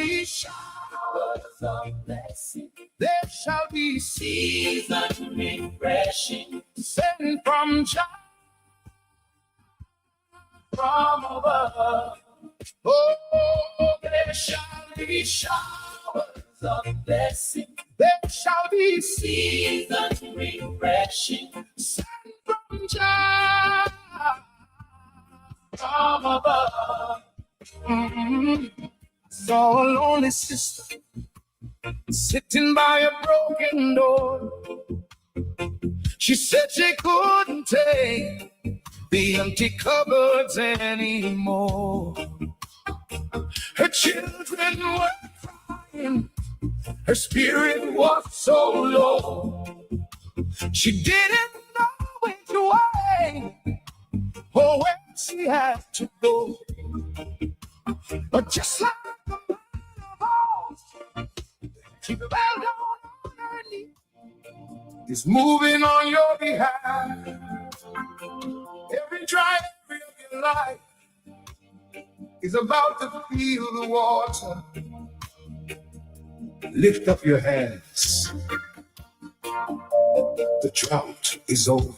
be showers of blessing. There shall be season refreshing, sent from Jah from above. Oh, there shall be showers of blessing. There shall be season refreshing, sent from Jah from above. Saw a lonely sister sitting by a broken door. She said she couldn't take the empty cupboards anymore. Her children were crying, her spirit was so low. She didn't know which way or where she had to go. But just like a man of old, she fell down on her knees. He's moving on your behalf. Every dry area of your life is about to feel the water. Lift up your hands. The drought is over.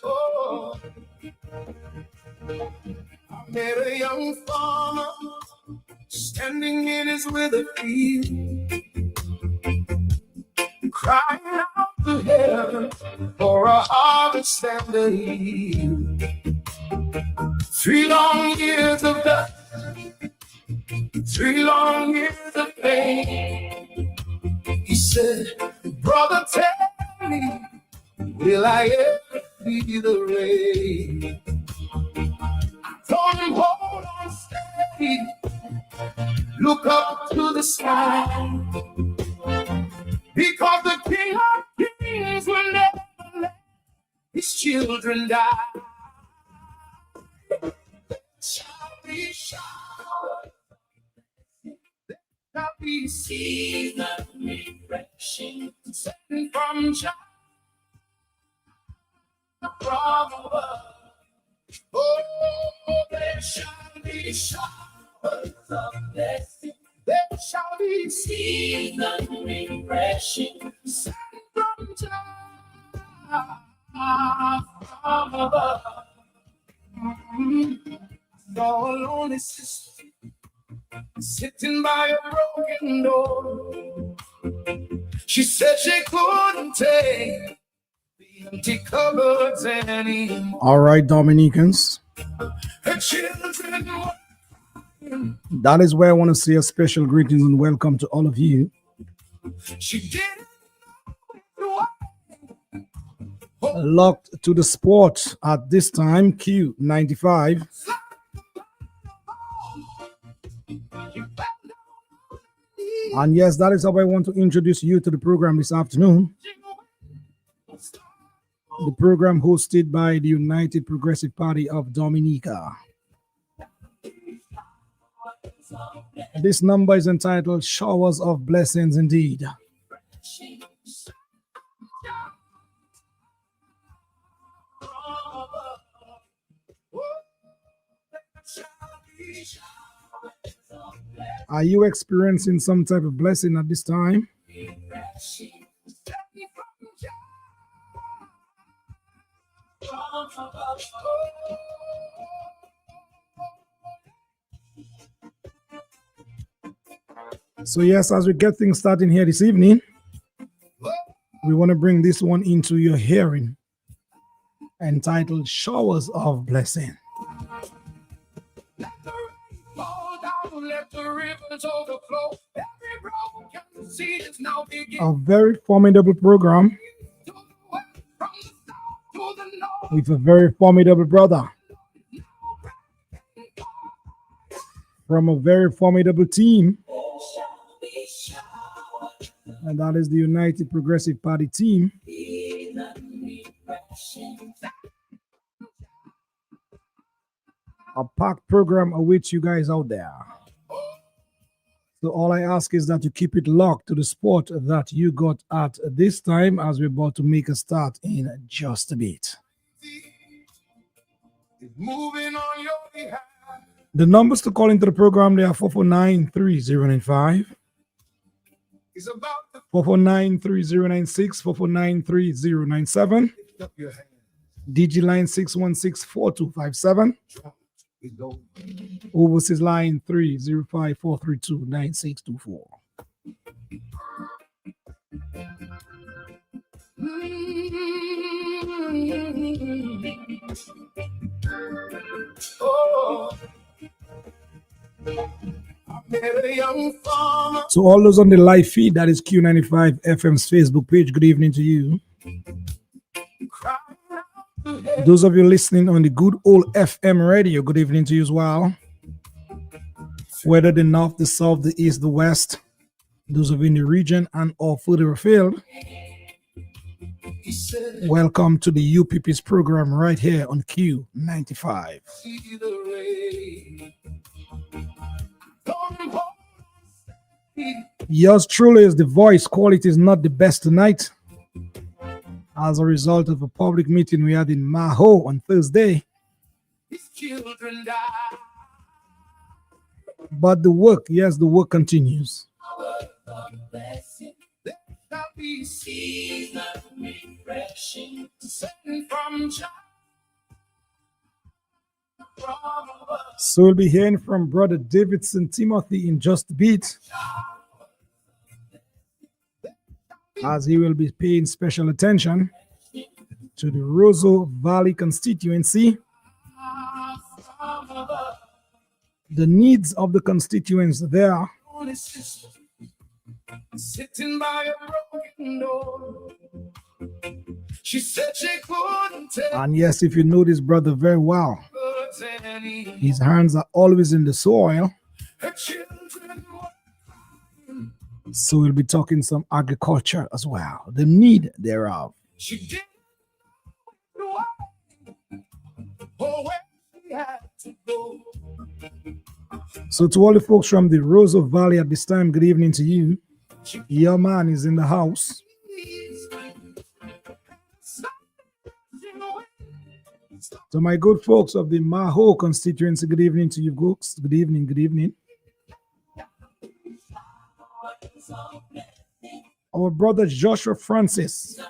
Oh, I met a young farmer standing in his withered field, crying out to heaven for a harvest and a yield. 3 long years of dust, 3 long years of pain. He said, brother, tell me, will I ever see the rain? I told him, hold on steady, look up to the sky, because the King of Kings will never let his children die. Shall be showered, shall be season refreshing, sent from Jah from above. Oh, there shall be showers of blessing. There shall be season refreshing, sent from Jah from above. Saw a lonely sister sitting by a broken door. She said she couldn't take the empty cupboards anymore. All right, Dominicans. Her children were... That is where I want to say a special greetings and welcome to all of you. She didn't know locked to the sport at this time, Q95. And yes, that is how I want to introduce you to the program this afternoon. The program hosted by the United Progressive Party of Dominica. This number is entitled Showers of Blessings Indeed. Are you experiencing some type of blessing at this time? So yes, as we get things starting here this evening, we want to bring this one into your hearing, entitled Showers of Blessing. Let the rain fall down, let the rivers overflow. Every broken seed is now beginning. A very formidable program with a very formidable brother from a very formidable team, and that is the United Progressive Party team. A packed program awaits you guys out there. So all I ask is that you keep it locked to the spot that you got at this time as we're about to make a start in just a bit. Moving on your behalf. The numbers to call into the program, they are 449-3095, 449-3096, 449-3097, DG line 616-4257, overseas line 305-432-9624. Oh. To all those on the live feed, that is Q95 FM's Facebook page, good evening to you. Those of you listening on the good old FM radio, good evening to you as well. Whether the north, the south, the east, the west, those of you in the region and or further afield, welcome to the UPP's program right here on Q95. Yours truly is the voice. Quality is not the best tonight. As a result of a public meeting we had in Maho on Thursday. But the work, yes, the work continues. So we'll be hearing from Brother Davidson Timothy in just a bit, as he will be paying special attention to the Roseau Valley constituency, the needs of the constituents there. Sitting by a broken door. She said she couldn't tell. And yes, if you know this brother very well, his hands are always in the soil. So we'll be talking some agriculture as well, the need thereof. She didn't know where she had to go. So to all the folks from the Roseau Valley at this time, good evening to you. Your man is in the house. To my good folks of the Maho constituency, good evening to you folks. Good evening, good evening. Our brother Joshua Francis.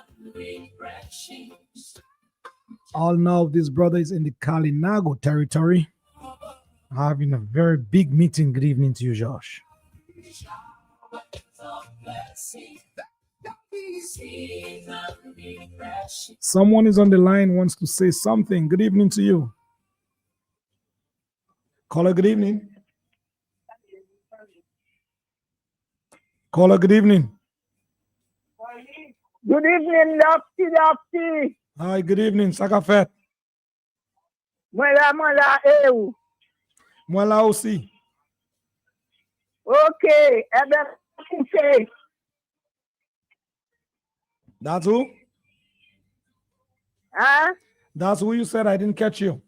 All know this brother is in the Kalinago territory, having a very big meeting. Good evening to you, Josh. Someone is on the line, wants to say something. Good evening to you. Caller, good evening. Caller, good evening. Good evening, Dopsy. Hi, good evening, Sakafet. Mwela, eu. Mwela aussi. Okay, okay. That's who? Huh? That's who you said. I didn't catch you.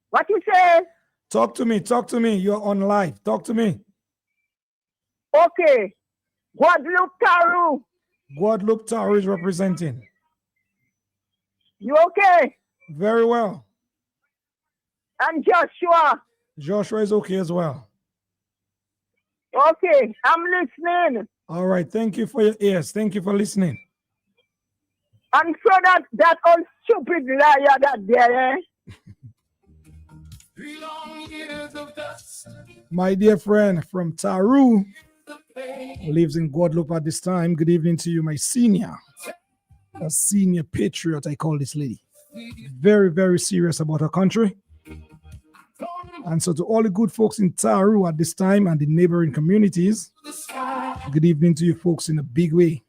What you say? Talk to me. You're on live. Talk to me. Okay. Guadeloupe Taru is representing. You okay? Very well. And Joshua? Joshua is okay as well. Okay, I'm listening. All right, thank you for your ears. Thank you for listening. And so that old stupid liar that there, My dear friend from Taru, who lives in Guadeloupe at this time. Good evening to you, my senior. A senior patriot, I call this lady. Very, very serious about her country. And so to all the good folks in Taru at this time and the neighboring communities, good evening to you folks in a big way.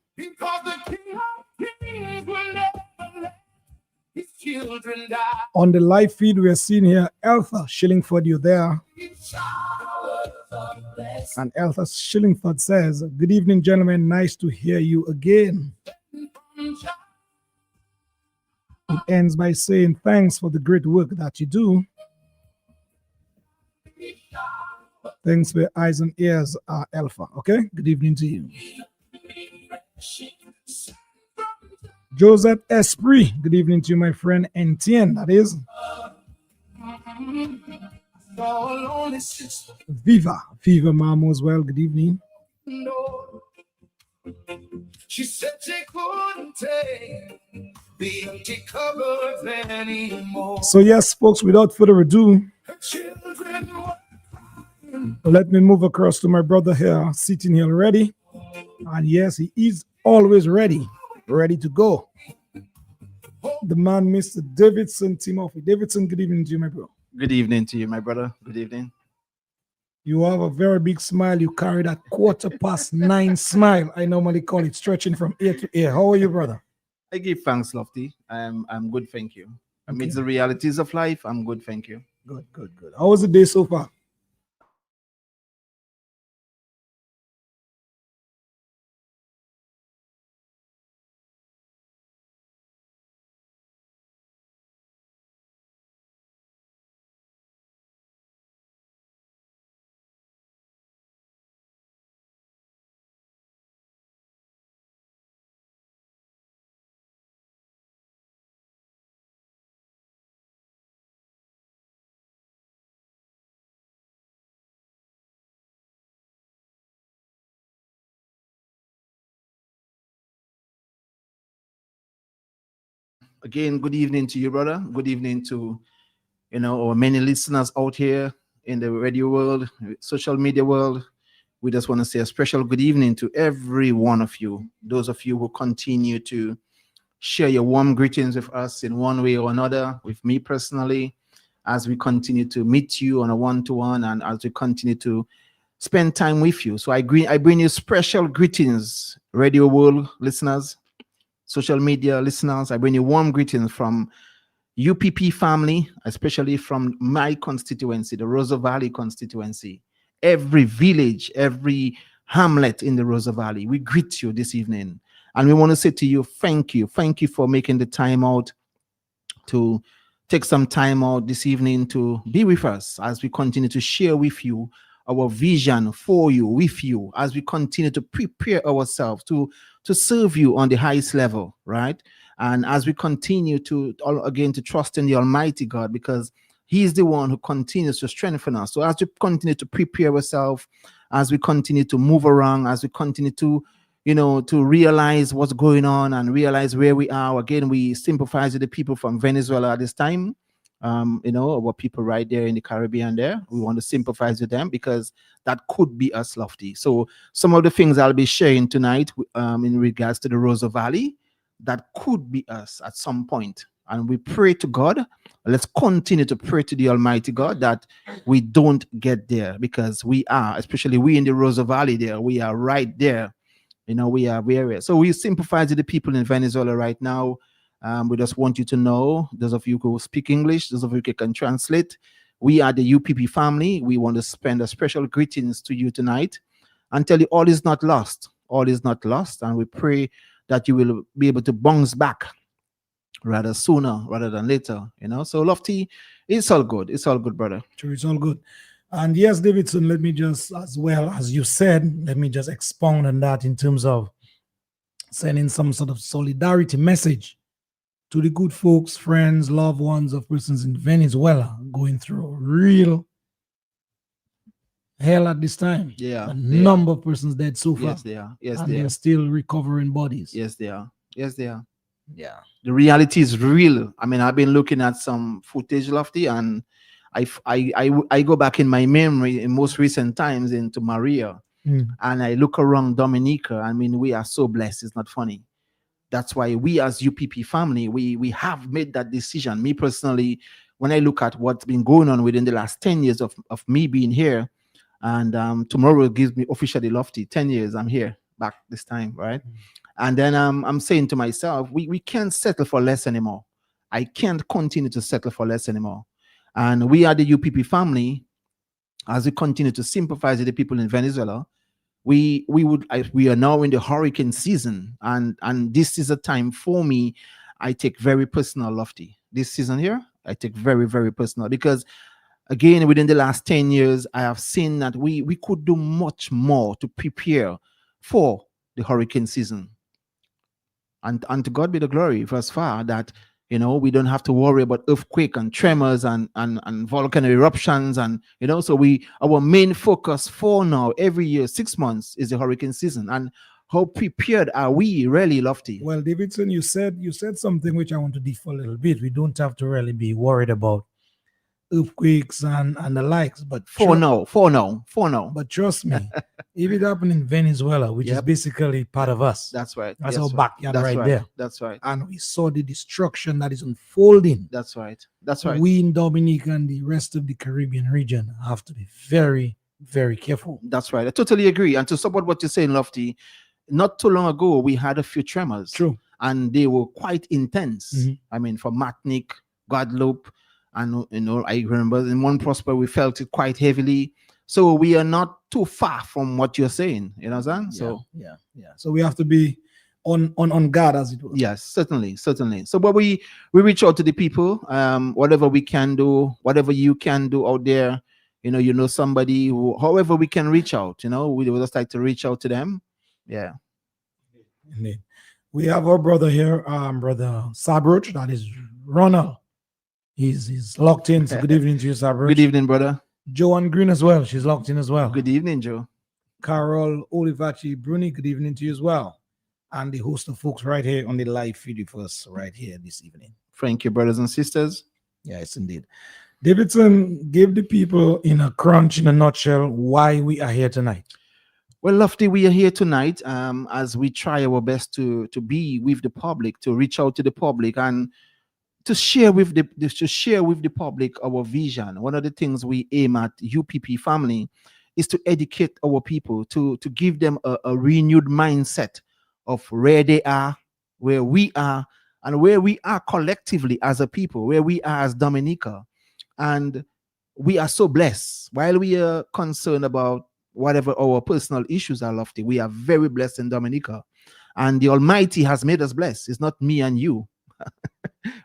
On the live feed, we are seeing here Eltha Shillingford, you there. And Eltha Shillingford says, good evening, gentlemen. Nice to hear you again. It ends by saying, thanks for the great work that you do. Thanks for eyes and ears, Alpha. Okay. Good evening to you. Joseph Esprit. Good evening to you, my friend Entienne. That is Viva. Viva Mamo as well. Good evening. She said she couldn't take the empty cupboards anymore. So yes, folks, without further ado, let me move across to my brother here, sitting here ready. And yes, he is always ready, ready to go. The man, Mr. Davidson Timothy. Davidson, good evening to you, my bro. Good evening to you, my brother. Good evening. You have a very big smile. You carry that 9:15 smile. I normally call it stretching from ear to ear. How are you, brother? I give thanks, Lofty. I'm good, thank you. Amidst the realities of life, I'm good, thank you. Good, good, good. How was the day so far? Again, good evening to you, brother. Good evening to our many listeners out here in the radio world, social media world. We just want to say a special good evening to every one of you. Those of you who continue to share your warm greetings with us in one way or another, with me personally, as we continue to meet you on a one-to-one and as we continue to spend time with you. So I bring you special greetings, radio world listeners, social media listeners. I bring you warm greetings from UPP family, especially from my constituency, the Rosa Valley constituency. Every village, every hamlet in the Rosa Valley, we greet you this evening. And we want to say to you, thank you. Thank you for making the time out to take some time out this evening to be with us as we continue to share with you our vision for you, with you, as we continue to prepare ourselves to serve you on the highest level, right? And as we continue to, again, to trust in the Almighty God, because He is the one who continues to strengthen us. So as we continue to prepare ourselves, as we continue to move around, as we continue to to realize what's going on and realize where we are. Again, we sympathize with the people from Venezuela at this time. Our people right there in the Caribbean there. We want to sympathize with them because that could be us, Lofty. So some of the things I'll be sharing tonight in regards to the Rosa Valley, that could be us at some point. And we pray to God. Let's continue to pray to the Almighty God that we don't get there, because we are, especially we in the Rosa Valley there, we are right there. We are where. So we sympathize with the people in Venezuela right now. We just want you to know, those of you who speak English, those of you who can translate, we are the UPP family. We want to spend a special greetings to you tonight and tell you all is not lost. All is not lost. And we pray that you will be able to bounce back rather sooner rather than later. So Lofty, it's all good. It's all good, brother. Sure, it's all good. And yes, Davidson, let me just, as well as you said, let me just expound on that in terms of sending some sort of solidarity message to the good folks, friends, loved ones of persons in Venezuela going through real hell at this time. Yeah. A number of persons dead so far. Yes, they are. Yes, and they're still recovering bodies. Yes, they are. Yes, they are. Yeah. The reality is real. I mean, I've been looking at some footage, Lofty, and I go back in my memory in most recent times into Maria, and I look around Dominica. I mean, we are so blessed. It's not funny. That's why we as UPP family, we have made that decision. Me personally, when I look at what's been going on within the last 10 years of me being here, and tomorrow gives me officially, Lofty, 10 years I'm here back this time, right? And then I'm saying to myself, we can't settle for less anymore. I can't continue to settle for less anymore. And we are the UPP family. As we continue to sympathize with the people in Venezuela, we are now in the hurricane season, and this is a time for me. I take very personal, Lofty. This season here, I take very, very personal, because Again, within the last 10 years, I have seen that we could do much more to prepare for the hurricane season. And to God be the glory, thus far, that we don't have to worry about earthquake and tremors and volcano eruptions. And so our main focus for now, every year, 6 months, is the hurricane season. And how prepared are we really, Lofty? Well, Davidson, you said something which I want to differ a little bit. We don't have to really be worried about earthquakes and the likes, but For now. But trust me, if it happened in Venezuela, which is Yep. basically part of us, That's right. that's Yes, our sir. backyard That's right right. there, That's right. and we saw the destruction that is unfolding. That's right. That's right. We in Dominica and the rest of the Caribbean region have to be very, very careful. That's right. I totally agree. And to support what you're saying, Lofty, not too long ago we had a few tremors. True. And they were quite intense. Mhm. I mean, from Martinique, Guadeloupe, and I remember in one Prosper we felt it quite heavily. So we are not too far from what you're saying. You know what I'm saying? So yeah. So we have to be on guard, as it were. yes, certainly. So, but we reach out to the people, whatever we can do, whatever you can do out there. Somebody who, however we can reach out. We would just like to reach out to them. Yeah. Indeed. We have our brother here, brother Sabroch, that is Ronald. He's locked in. So good evening to you, Sabroch. Good evening, brother. Joanne Green as well. She's locked in as well. Good evening, Joe. Carol Olivachi Bruni, good evening to you as well. And the host of folks right here on the live feed with us right here this evening. Thank you, brothers and sisters. Yes, indeed. Davidson, give the people in a crunch, in a nutshell, why we are here tonight. Well, Lofty, we are here tonight as we try our best to be with the public, to reach out to the public, and to share with the public our vision. One of the things we aim at UPP family is to educate our people, to give them a renewed mindset of where they are, where we are, and where we are collectively as a people, where we are as Dominica. And we are so blessed. While we are concerned about whatever our personal issues are, Lofty, we are very blessed in Dominica. And the Almighty has made us blessed. It's not me and you.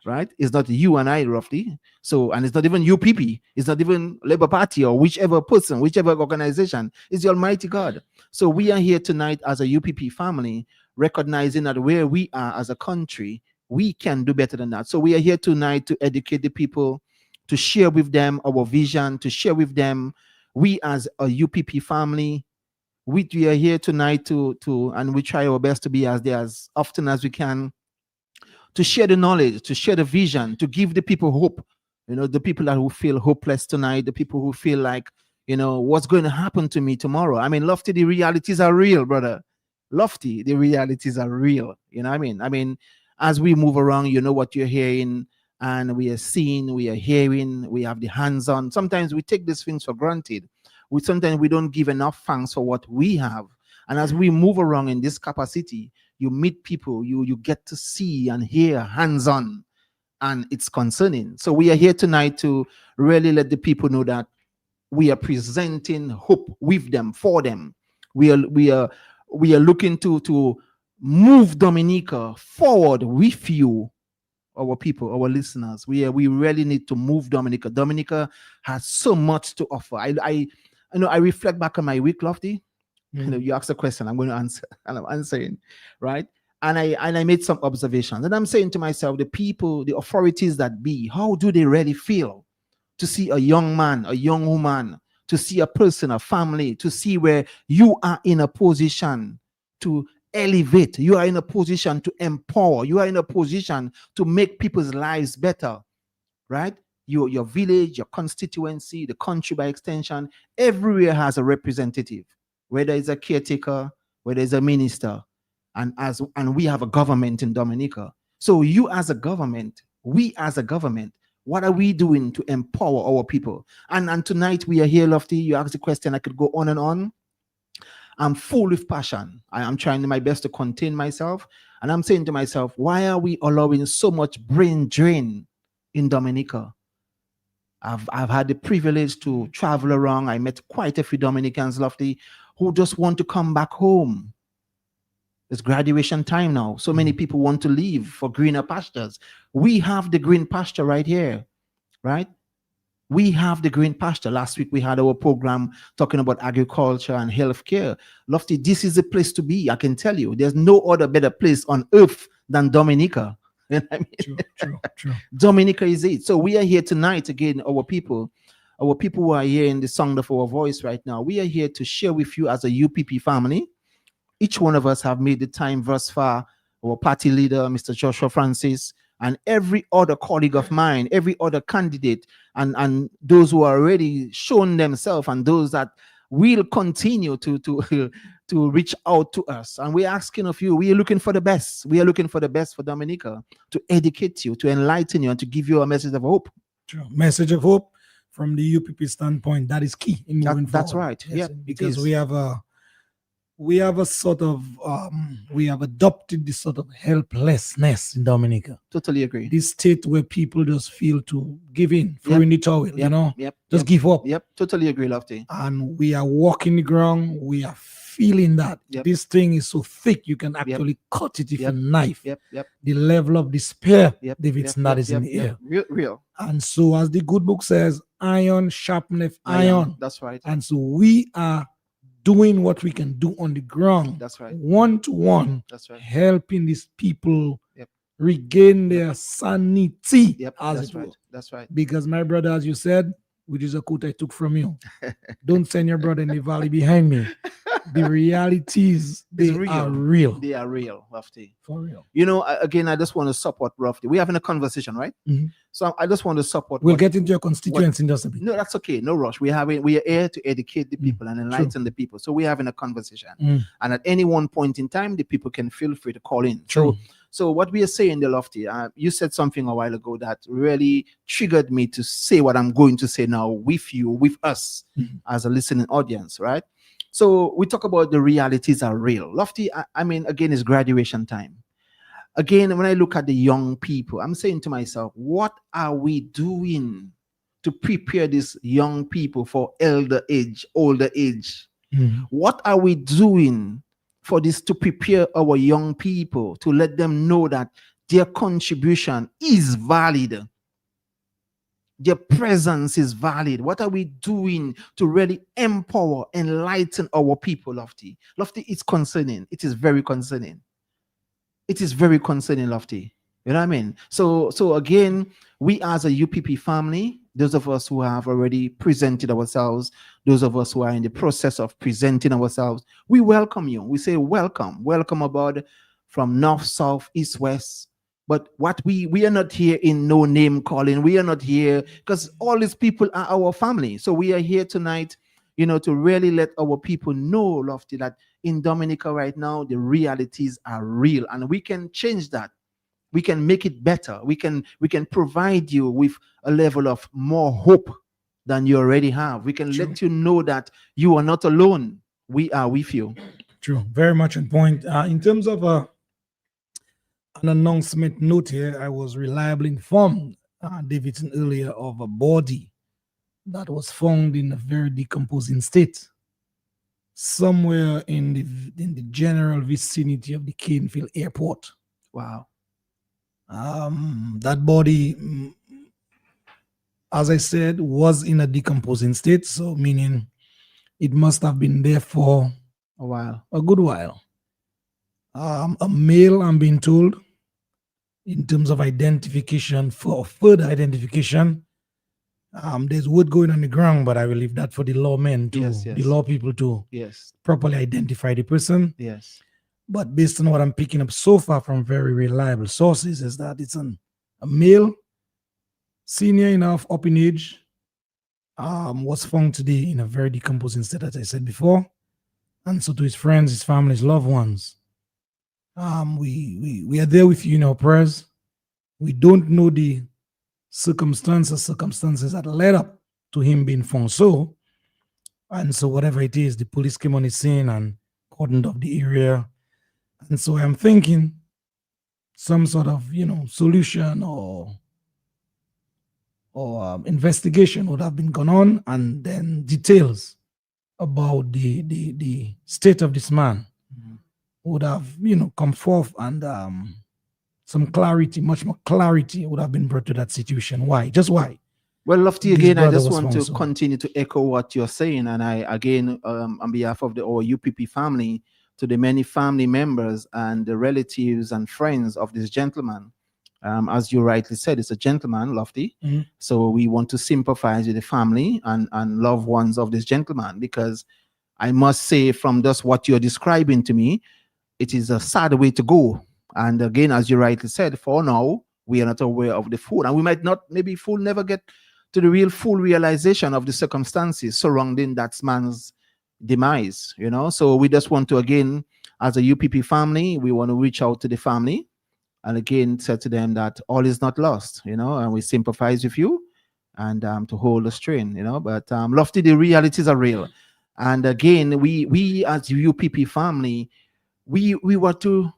Right? It's not you and I, roughly. So, and it's not even UPP. It's not even Labour Party or whichever person, whichever organization. It's the Almighty God. So we are here tonight as a UPP family, recognizing that where we are as a country, we can do better than that. So we are here tonight to educate the people, to share with them our vision, to share with them. We as a UPP family, we are here tonight to and we try our best to be as there as often as we can, to share the knowledge, to share the vision, to give the people hope. The people that who feel hopeless tonight, the people who feel like, what's going to happen to me tomorrow? I mean, Lofty, the realities are real, brother. Lofty, the realities are real. You know what I mean? I mean, as we move around, what you're hearing, and we are seeing, we are hearing, we have the hands-on. Sometimes we take these things for granted. Sometimes we don't give enough thanks for what we have. And as we move around in this capacity, you meet people, you get to see and hear hands-on, and it's concerning. So we are here tonight to really let the people know that we are presenting hope with them, for them. We are looking to move Dominica forward with you, our people, our listeners. We really need to move Dominica. Dominica has so much to offer. I reflect back on my week, Lofty. You asked a question, I'm going to answer, and I'm answering, right? And I made some observations, and I'm saying to myself, the people, the authorities that be, how do they really feel to see a young man, a young woman, to see a person, a family, to see where you are in a position to elevate, you are in a position to empower, you are in a position to make people's lives better, right? Your village, your constituency, the country by extension, everywhere has a representative, whether it's a caretaker, whether it's a minister, and we have a government in Dominica. So you as a government, we as a government, what are we doing to empower our people? And tonight we are here, Lofty. You asked the question, I could go on and on. I'm full with passion. I'm trying my best to contain myself. And I'm saying to myself, why are we allowing so much brain drain in Dominica? I've had the privilege to travel around. I met quite a few Dominicans, Lofty, who just want to come back home. It's graduation time now. So many people want to leave for greener pastures. We have the green pasture right here, right? We have the green pasture. Last week we had our program talking about agriculture and healthcare. Lofty, this is the place to be. I can tell you, there's no other better place on earth than Dominica. You know what I mean? True. Dominica is it. So we are here tonight again, our people who are here in the sound of our voice right now. We are here to share with you as a UPP family. Each one of us have made the time thus far. Our party leader, Mr. Joshua Francis, and every other colleague of mine, every other candidate, and those who are already shown themselves, and those that will continue to reach out to us. And we're asking of you, we are looking for the best. We are looking for the best for Dominica, to educate you, to enlighten you, and to give you a message of hope. True. Message of hope from the UPP standpoint, that is key in moving forward. That's right. Yes, Yeah, because we have a sort of we have adopted this sort of helplessness in Dominica. Totally agree. This state where people just feel to give in, throw in the towel, just give up. Yep, totally agree, Lofty. And we are walking the ground. We are feeling that this thing is so thick you can actually cut it with a knife. Yep. The level of despair, Davidson, that is in the air. Real. And so, as the good book says, iron sharpeneth iron. That's right. And so we are doing what we can do on the ground. That's right. One to one. That's right. Helping these people regain their sanity. Yep. As That's it right. were. That's right. Because my brother, as you said, which is a quote I took from you, don't send your brother in the valley behind me. The realities, they are real. They are real, Lofty. For real. You know, again, I just want to support Lofty. We're having a conversation, right? Mm-hmm. So I just want to support. We'll get into your constituents in just a bit. No, that's okay. No rush. We are here to educate the people and enlighten the people. So we're having a conversation. And at any one point in time, the people can feel free to call in. True. So what we are saying, the Lofty, you said something a while ago that really triggered me to say what I'm going to say now with you, with us as a listening audience, right? So we talk about the realities are real. Lofty, I mean, again, it's graduation time. Again, when I look at the young people, I'm saying to myself, what are we doing to prepare these young people for older age? What are we doing for this to prepare our young people, to let them know that their contribution is valid? Their presence is valid. What are we doing to really empower, enlighten our people, Lofty? Lofty, it's concerning. It is very concerning. It is very concerning, Lofty. You know what I mean? So again, we as a UPP family, those of us who have already presented ourselves, those of us who are in the process of presenting ourselves, we welcome you. We say welcome aboard from north, south, east, west. But what we are not here in no name calling. We are not here because all these people are our family. So we are here tonight, you know, to really let our people know, Lofty, that in Dominica right now, the realities are real and we can change that. We can make it better. We can provide you with a level of more hope than you already have. We can let you know that you are not alone. We are with you. True. Very much on point. In terms of an announcement note here, I was reliably informed, Davidson, earlier, of a body that was found in a very decomposing state somewhere in the general vicinity of the Canefield Airport. Wow. That body, as I said, was in a decomposing state, so meaning it must have been there for a good while. A male, I'm being told, in terms of identification, for further identification, there's word going on the ground, but I will leave that for the lawmen to, the law people to properly identify the person. Yes. But based on what I'm picking up so far from very reliable sources, is that it's a male, senior enough, up in age, was found today in a very decomposing state, as I said before. And so to his friends, his family, his loved ones, we are there with you in our prayers. We don't know the circumstances that led up to him being found so. And so whatever it is, the police came on the scene and cordoned off the area. And so I'm thinking some sort of, solution or investigation would have been gone on, and then details about the state of this man would have, come forth, and some clarity, much more clarity would have been brought to that situation. Why? Just why? Well, Lofty, this again, I brother just was want found to so. continue to echo what you're saying. And I, again, on behalf of the our UPP family, to the many family members and the relatives and friends of this gentleman, as you rightly said, it's a gentleman, Lofty. Mhm. So we want to sympathize with the family and loved ones of this gentleman, because I must say, from just what you're describing to me, it is a sad way to go. And again, as you rightly said, for now, we are not aware of the full, and we might not, maybe full never get to the real full realization of the circumstances surrounding that man's demise, you know. So we just want to, again, as a UPP family, we want to reach out to the family and again said to them that all is not lost, you know, and we sympathize with you and to hold the strain, you know. But Lofty, the realities are real. And again, we as UPP family, we were to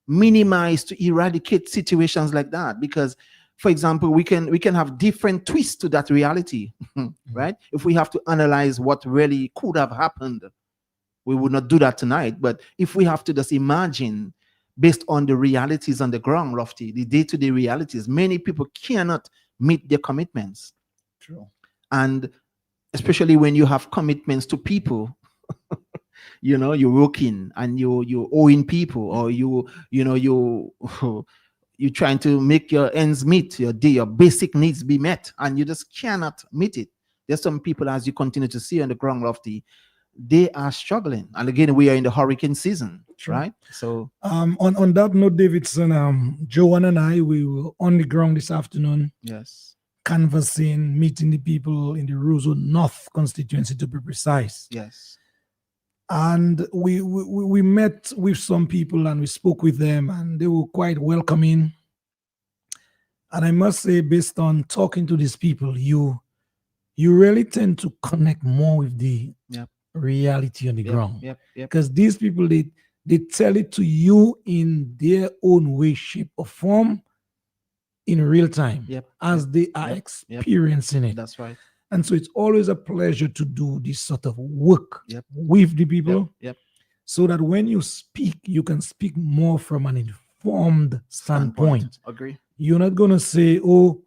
minimize, to eradicate situations like that, because for example, we can have different twists to that reality. Right? If we have to analyze what really could have happened, we would not do that tonight. But if we have to just imagine based on the realities on the ground, Lofty, the day-to-day realities, many people cannot meet their commitments. True. And especially when you have commitments to people, you know, you're working and you owing people, or you know you're trying to make your ends meet, your basic needs be met, and you just cannot meet it. There's some people, as you continue to see on the ground, Lofty, they are struggling. And again, we are in the hurricane season. True. Right? So on that note, Davidson, Joanne and I, we were on the ground this afternoon. Yes. Canvassing, meeting the people in the Roseau North constituency, to be precise. Yes. And we met with some people and we spoke with them, and they were quite welcoming. And I must say, based on talking to these people, you really tend to connect more with the reality on the ground. Because these people, they tell it to you in their own way, shape, or form in real time as they are experiencing it. That's right. And so it's always a pleasure to do this sort of work with the people, so that when you speak, you can speak more from an informed standpoint. Agree. You're not going to say, oh,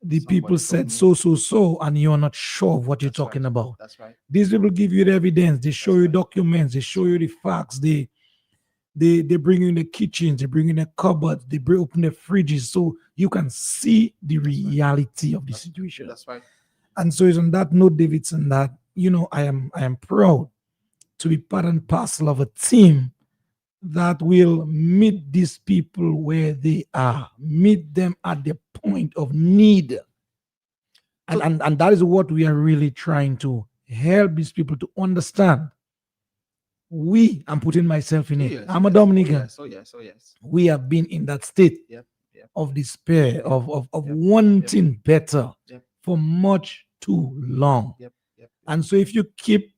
the people said so, and you're not sure of what you're talking about. That's right. These people give you the evidence. They show you documents. They show you the facts. They bring you in the kitchens. They bring you in the cupboards. They open the fridges, so you can see the reality of the situation. That's right. And so it's on that note, Davidson, that, you know, I am proud to be part and parcel of a team that will meet these people where they are, meet them at the point of need. And that is what we are really trying to help these people to understand. I'm putting myself in it. I'm a Dominican. Oh yes. We have been in that state of despair, of wanting better for much too long. And so if you keep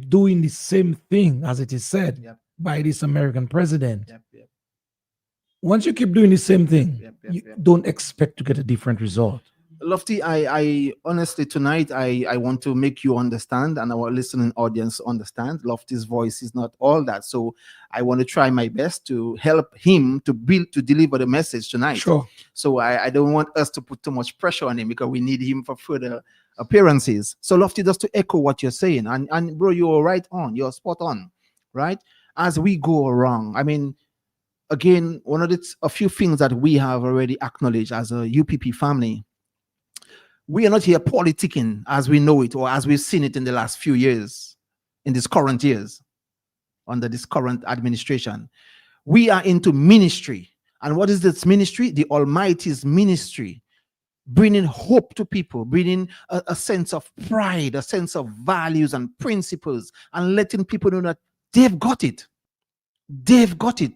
doing the same thing, as it is said by this American president, once you keep doing the same thing, you don't expect to get a different result. Lofty, I honestly tonight I want to make you understand, and our listening audience understand. Lofty's voice is not all that, so I want to try my best to help him to deliver the message tonight. Sure. So I don't want us to put too much pressure on him, because we need him for further appearances. So Lofty, just to echo what you're saying, and bro, you're right on, you're spot on, right? As we go along, I mean, again, a few things that we have already acknowledged as a UPP family. We are not here politicking as we know it, or as we've seen it in the last few years, in these current years, under this current administration. We are into ministry. And what is this ministry? The Almighty's ministry. Bringing hope to people, bringing a sense of pride, a sense of values and principles, and letting people know that they've got it. They've got it.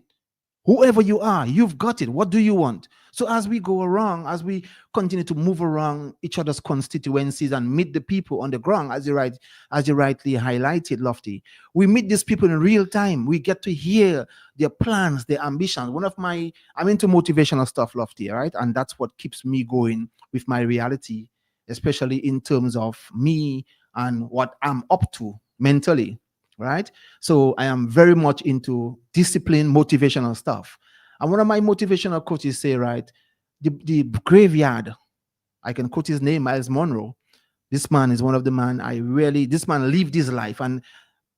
Whoever you are, you've got it. What do you want? So as we go around, as we continue to move around each other's constituencies and meet the people on the ground, as you rightly highlighted, Lofty, we meet these people in real time. We get to hear their plans, their ambitions. I'm into motivational stuff, Lofty, right? And that's what keeps me going with my reality, especially in terms of me and what I'm up to mentally. Right? So I am very much into discipline, motivational stuff. And one of my motivational coaches say, right, the graveyard I can quote his name, Miles Monroe. This man is one of the man this man lived his life, and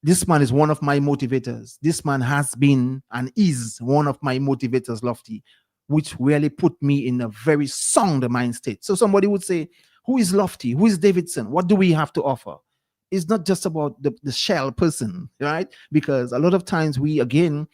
this man is one of my motivators. This man has been and is one of my motivators, Lofty, which really put me in a very sound mind state. So somebody would say, who is Lofty? Who is Davidson? What do we have to offer? It's not just about the shell person, right? Because a lot of times we don't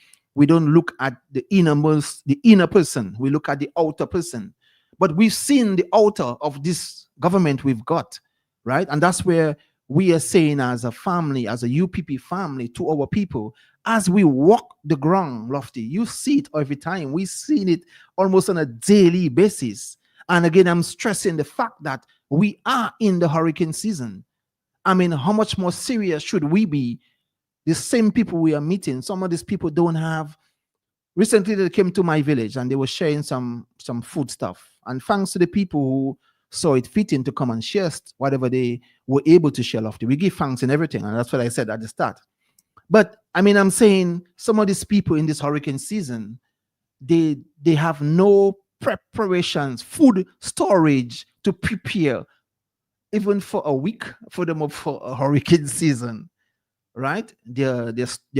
look at the inner person. We look at the outer person. But we've seen the outer of this government we've got, right? And that's where we are saying as a family, as a UPP family, to our people, as we walk the ground, Lofty, you see it every time. We've seen it almost on a daily basis. And again, I'm stressing the fact that we are in the hurricane season. I mean, how much more serious should we be? The same people we are meeting, some of these people don't have. Recently, they came to my village and they were sharing some food stuff. And thanks to the people who saw it fitting to come and share whatever they were able to share, Lofty. We give thanks and everything. And that's what I said at the start. But I mean, I'm saying some of these people in this hurricane season, they have no preparations, food storage to prepare, even for a week for them for a hurricane season, right? Their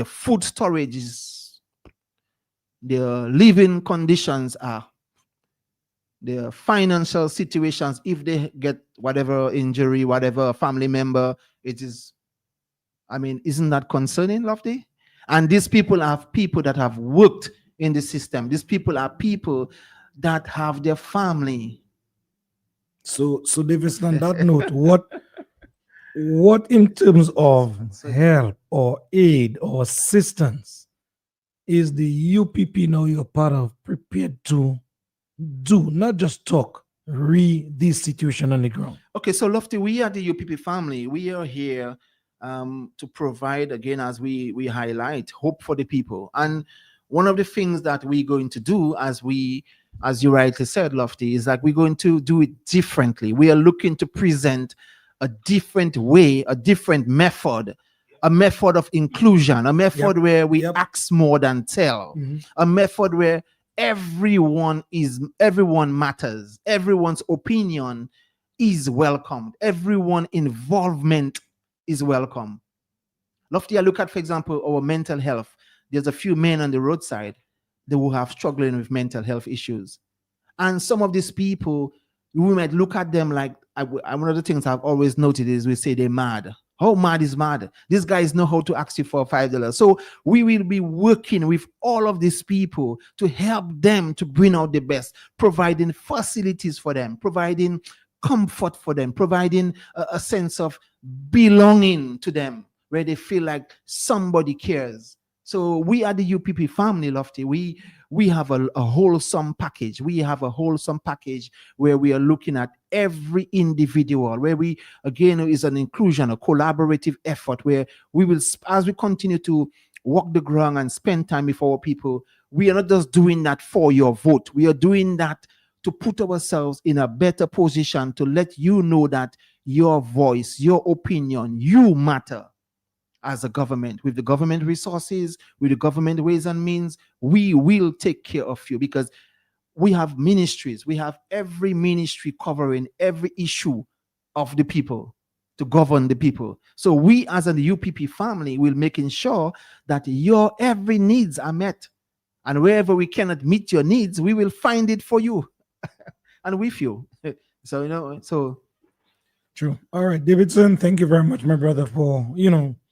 food storage is, their living conditions are, their financial situations, if they get whatever injury, whatever family member, it is, I mean, isn't that concerning, Lofty? And these people are people that have worked in the system. These people are people that have their family. So Davidson, on that note, what in terms of help or aid or assistance is the UPP now you're part of prepared to do, not just talk, read this situation on the ground? Okay, so Lofty, we are the UPP family. We are here to provide, again, as we highlight, hope for the people. And one of the things that we're going to do, as you rightly said, Lofty, is that we're going to do it differently. We are looking to present a different way, a different method, a method of inclusion, a method where we ask more than tell, a method where everyone matters, everyone's opinion is welcomed, everyone involvement is welcome. Lofty, I look at, for example, our mental health. There's a few men on the roadside that will have struggling with mental health issues. And some of these people, we might look at them like, one of the things I've always noted is we say they're mad. How mad is mad? These guys know how to ask you for $5. So we will be working with all of these people to help them to bring out the best, providing facilities for them, providing comfort for them, providing a sense of belonging to them, where they feel like somebody cares. So we are the UPP family, Lofty. We have a wholesome package. We have a wholesome package where we are looking at every individual, where we, again, is an inclusion, a collaborative effort where we will, as we continue to walk the ground and spend time with our people, we are not just doing that for your vote. We are doing that to put ourselves in a better position to let you know that your voice, your opinion, you matter. As a government, with the government resources, with the government ways and means, we will take care of you, because we have ministries. We have every ministry covering every issue of the people to govern the people. So we as an UPP family will making sure that your every needs are met. And wherever we cannot meet your needs, we will find it for you and with you. So, True. All right, Davidson, thank you very much, my brother, for,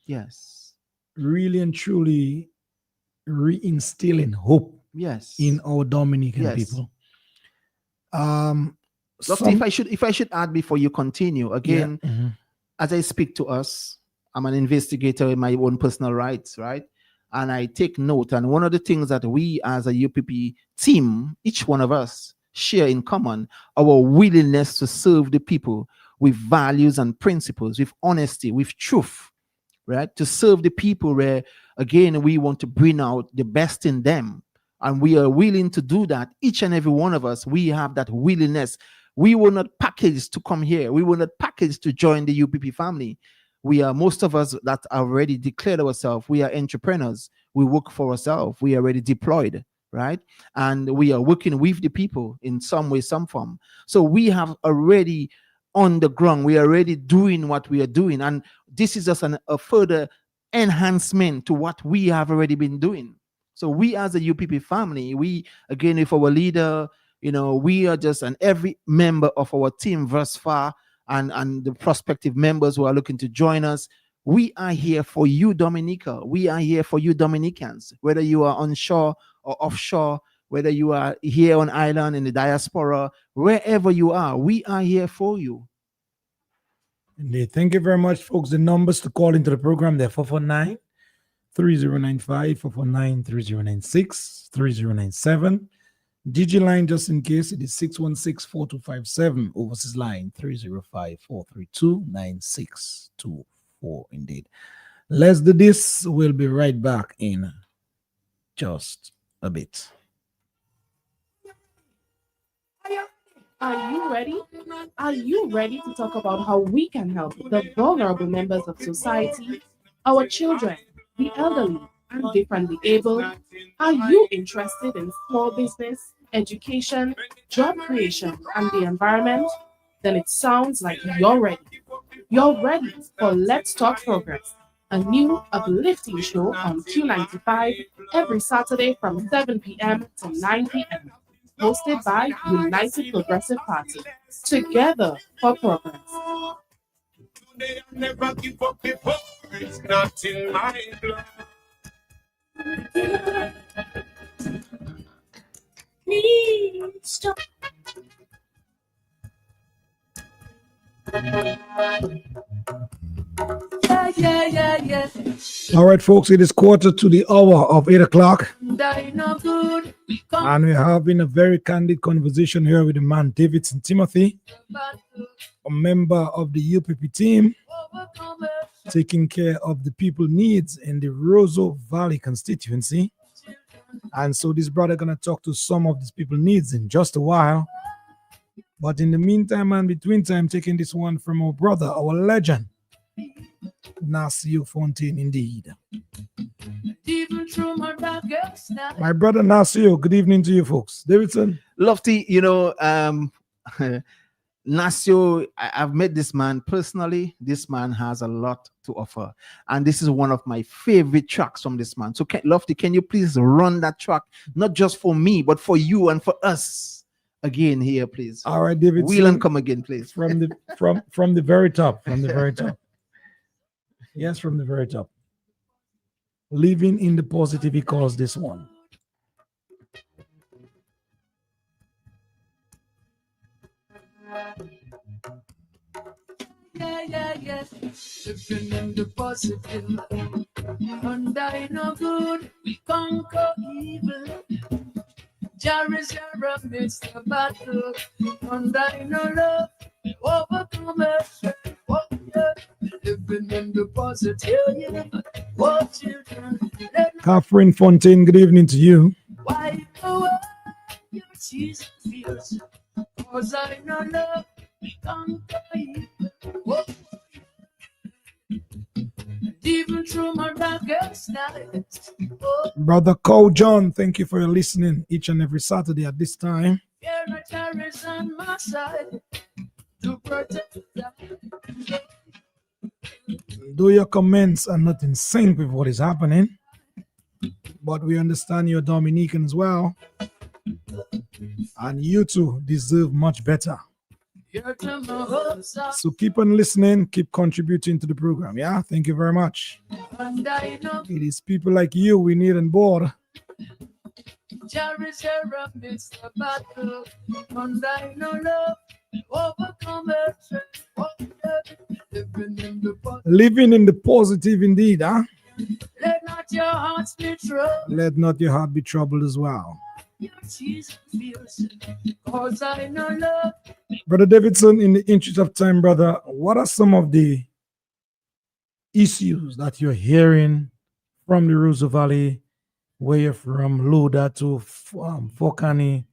yes, really and truly reinstilling hope, yes, in our Dominican people. Doctor, if I should add before you continue, again, as I speak to us, I'm an investigator in my own personal rights, right? And I take note. And one of the things that we as a UPP team, each one of us, share in common, our willingness to serve the people with values and principles, with honesty, with truth, right? To serve the people where, again, we want to bring out the best in them. And we are willing to do that. Each and every one of us, we have that willingness. We were not packaged to come here. We were not packaged to join the UPP family. We are, most of us that already declared ourselves, we are entrepreneurs. We work for ourselves. We are already deployed. right? And we are working with the people in some way, some form. So we have already on the ground, we are already doing what we are doing. And this is just a further enhancement to what we have already been doing. So we as a UPP family, we again with our leader, we are just, and every member of our team thus far, and the prospective members who are looking to join us, we are here for you, Dominica. We are here for you, Dominicans, whether you are onshore or offshore, whether you are here on island in the diaspora, wherever you are, we are here for you. Indeed. Thank you very much, folks. The numbers to call into the program, they're 449 3095, 449 3096, 3097. DG line, just in case, it is 616 4257. Overseas line 305 432 9624. Indeed. Let's do this. We'll be right back in just a bit. Are you ready? Are you ready to talk about how we can help the vulnerable members of society, our children, the elderly, and differently able? Are you interested in small business, education, job creation, and the environment? Then it sounds like you're ready. You're ready for Let's Talk Progress, a new uplifting show on Q95 every Saturday from 7 p.m. to 9 p.m. Hosted by United Progressive Party. Together for progress. Today I never give up before. It's not in my blood. Stop. Yeah. All right, folks, it is quarter to the hour of 8 o'clock. And we're having a very candid conversation here with the man Davidson Timothy, a member of the UPP team, taking care of the people needs in the Roseau Valley constituency. And so this brother gonna talk to some of these people needs in just a while. But in the meantime and between time, taking this one from our brother, our legend, Nasio Fontaine, indeed. My brother Nasio, good evening to you folks. Davidson. Lofty, Nasio, I've met this man personally. This man has a lot to offer. And this is one of my favorite tracks from this man. So Lofty, can you please run that track? Not just for me, but for you and for us. Again here, please. All right, David. Wheel and come again, please. From the very top. From the very top. Yes, from the very top. Living in the positive, he calls this one. Yeah. Living in the positive. And I know good, we conquer evil. Jarvis, you're amidst the battle. And I know love, we overcome it. Oh, yeah. Living in the positive, yeah. What you done? Catherine Fontaine, good evening to you. Why your Jesus feels? Cause I know love, we conquer evil. Oh. Even through my darkest nights. Oh. Brother Cole John, thank you for your listening each and every Saturday at this time. Yeah, my terrorist on my side to protect them. Though your comments are not in sync with what is happening, but we understand you're Dominican as well, and you two deserve much better. So keep on listening, keep contributing to the program. Yeah, thank you very much. It is people like you we need on board. Living in the positive indeed, huh? Let not your heart be troubled. Let not your heart be troubled as well. Brother Davidson, in the interest of time, brother, what are some of the issues that you're hearing from the Roseau Valley, where you're from, Loda to Fokani?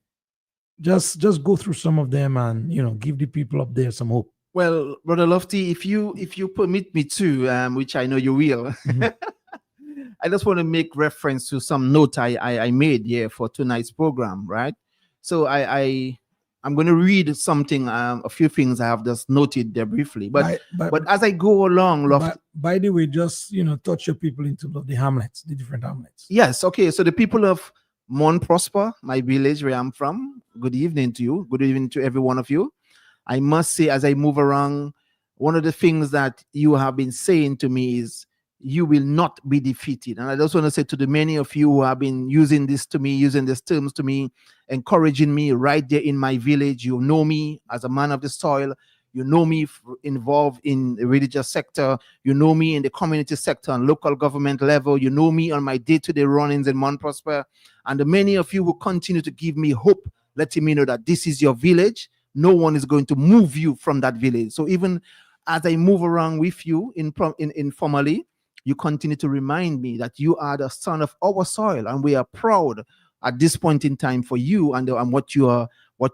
Just go through some of them and give the people up there some hope. Well, Brother Lofty, if you permit me to, which I know you will, I just want to make reference to some note I made here for tonight's program, right? So I'm going to read something, a few things I have just noted there briefly. But as I go along, by the way, just touch your people in terms of the hamlets, the different hamlets. Yes, okay. So the people of Mount Prosper, my village where I'm from, good evening to you. Good evening to every one of you. I must say, as I move around, one of the things that you have been saying to me is you will not be defeated. And I just want to say to the many of you who have been using this to me, using these terms to me, encouraging me right there in my village. You know me as a man of the soil. You know me involved in the religious sector. You know me in the community sector and local government level. You know me on my day-to-day runnings in Mount Prosper. And the many of you who continue to give me hope, letting me know that this is your village. No one is going to move you from that village. So even as I move around with you informally, you continue to remind me that you are the son of our soil, and we are proud at this point in time for you and what you're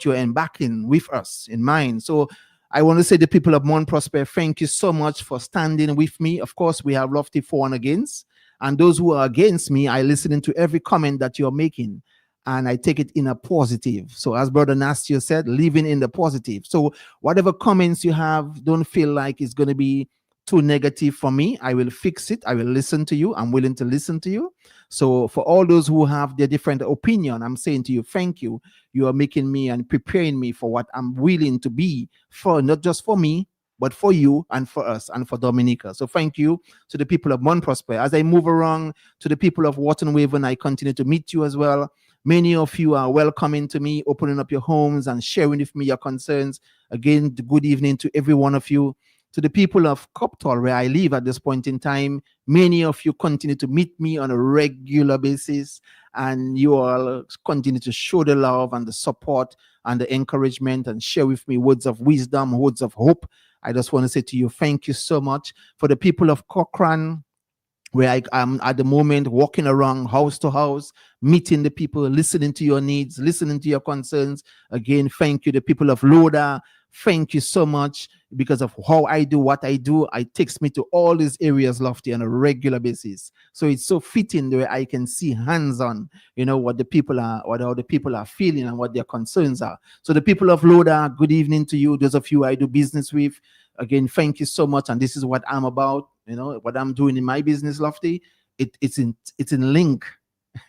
embarking with us in mind. So I want to say, the people of Mount Prosper, thank you so much for standing with me. Of course, we have lofty for and against, and those who are against me, I listen to every comment that you're making, and I take it in a positive. So as Brother Nastio said, living in the positive. So whatever comments you have, don't feel like it's going to be too negative for me. I will fix it. I will listen to you. I'm willing to listen to you. So for all those who have their different opinion, I'm saying to you, thank you. You are making me and preparing me for what I'm willing to be for, not just for me, but for you and for us and for Dominica. So thank you to the people of Mount Prosper. As I move around to the people of Wharton Waven, I continue to meet you as well. Many of you are welcoming to me, opening up your homes and sharing with me your concerns. Again, good evening to every one of you. To the people of Coptol, where I live at this point in time, many of you continue to meet me on a regular basis, and you all continue to show the love and the support and the encouragement and share with me words of wisdom, words of hope. I just want to say to you, thank you so much. For the people of Cochrane, where I am at the moment walking around house to house, meeting the people, listening to your needs, listening to your concerns. Again, thank you. The people of Loda, thank you so much, because of how I do what I do. It takes me to all these areas, Lofty, on a regular basis. So it's so fitting the way I can see hands-on, what the people are, what all the people are feeling and what their concerns are. So the people of Loda, good evening to you. Those of you I do business with, again, thank you so much. And this is what I'm about, what I'm doing in my business, Lofty. It's in link.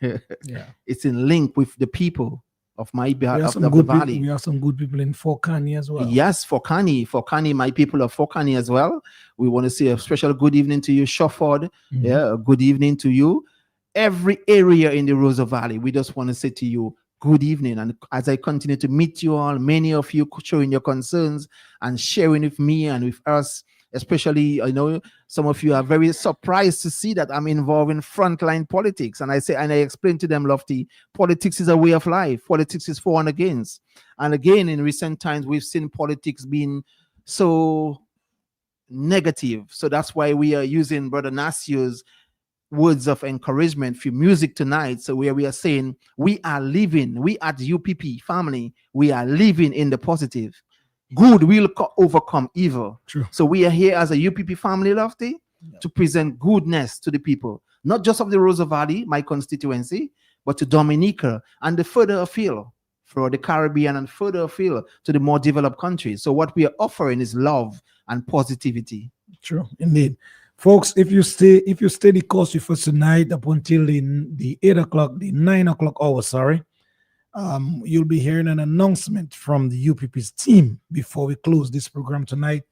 Yeah. It's in link with the people of my of the valley. We have some good people in Forkani as well. Yes, Forkani, my people of Forkani as well. We want to say a special good evening to you, Shawford. Yeah, a good evening to you. Every area in the Rosa Valley, we just want to say to you, good evening. And as I continue to meet you all, many of you showing your concerns and sharing with me and with us, especially, some of you are very surprised to see that I'm involved in frontline politics. And I explain to them, Lofty, politics is a way of life. Politics is for and against. And again, in recent times, we've seen politics being so negative. So that's why we are using Brother Nasio's words of encouragement for music tonight. So where we are saying, we at UPP family, we are living in the positive. Good will overcome evil. True. So we are here as a UPP family, Lofty, to present goodness to the people, not just of the Rosa Valley, my constituency, but to Dominica and the further afield, for the Caribbean and further afield to the more developed countries. So what we are offering is love and positivity. True, indeed. Folks, if you stay the course with us tonight up until the 8 o'clock, the 9 o'clock hour, you'll be hearing an announcement from the UPP's team before we close this program tonight.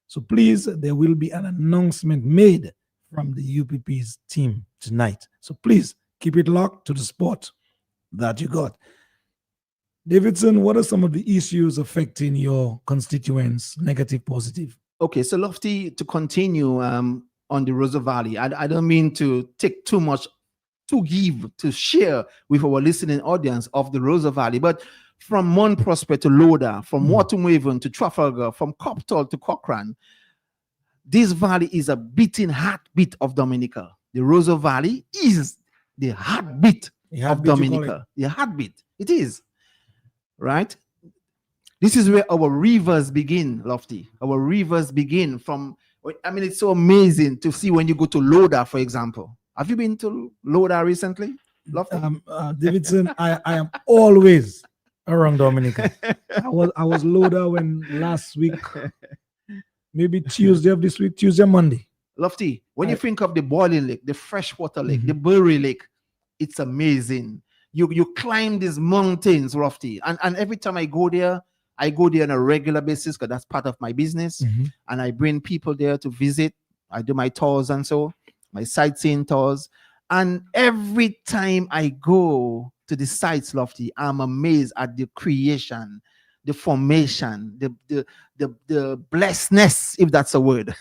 So please, there will be an announcement made from the UPP's team tonight. So please keep it locked to the spot that you got. Davidson, what are some of the issues affecting your constituents, negative, positive? Okay, so Lofty, to continue on the Rosa Valley, I don't mean to take too much to share with our listening audience of the Rosa Valley, but from Mount Prosper to Loda, from Wharton Waven to Trafalgar, from Coptol to Cochrane, this valley is a beating heartbeat of Dominica. The Rosa Valley is the heartbeat of Dominica. The heartbeat. It is. Right? This is where our rivers begin, Lofty. Our rivers begin from, it's so amazing to see when you go to Loda, for example. Have you been to Loda recently? Lofty? Davidson, I am always around Dominica. I was loaded when last week, maybe Tuesday of this week, Tuesday, Monday. Lofty, when you think of the boiling lake, the freshwater lake, the Bury Lake, it's amazing. You climb these mountains, Lofty, and every time I go there on a regular basis because that's part of my business, and I bring people there to visit. I do my tours and so my sightseeing tours, and every time I go to the sites, Lofty, I'm amazed at the creation, the formation, the blessedness, if that's a word.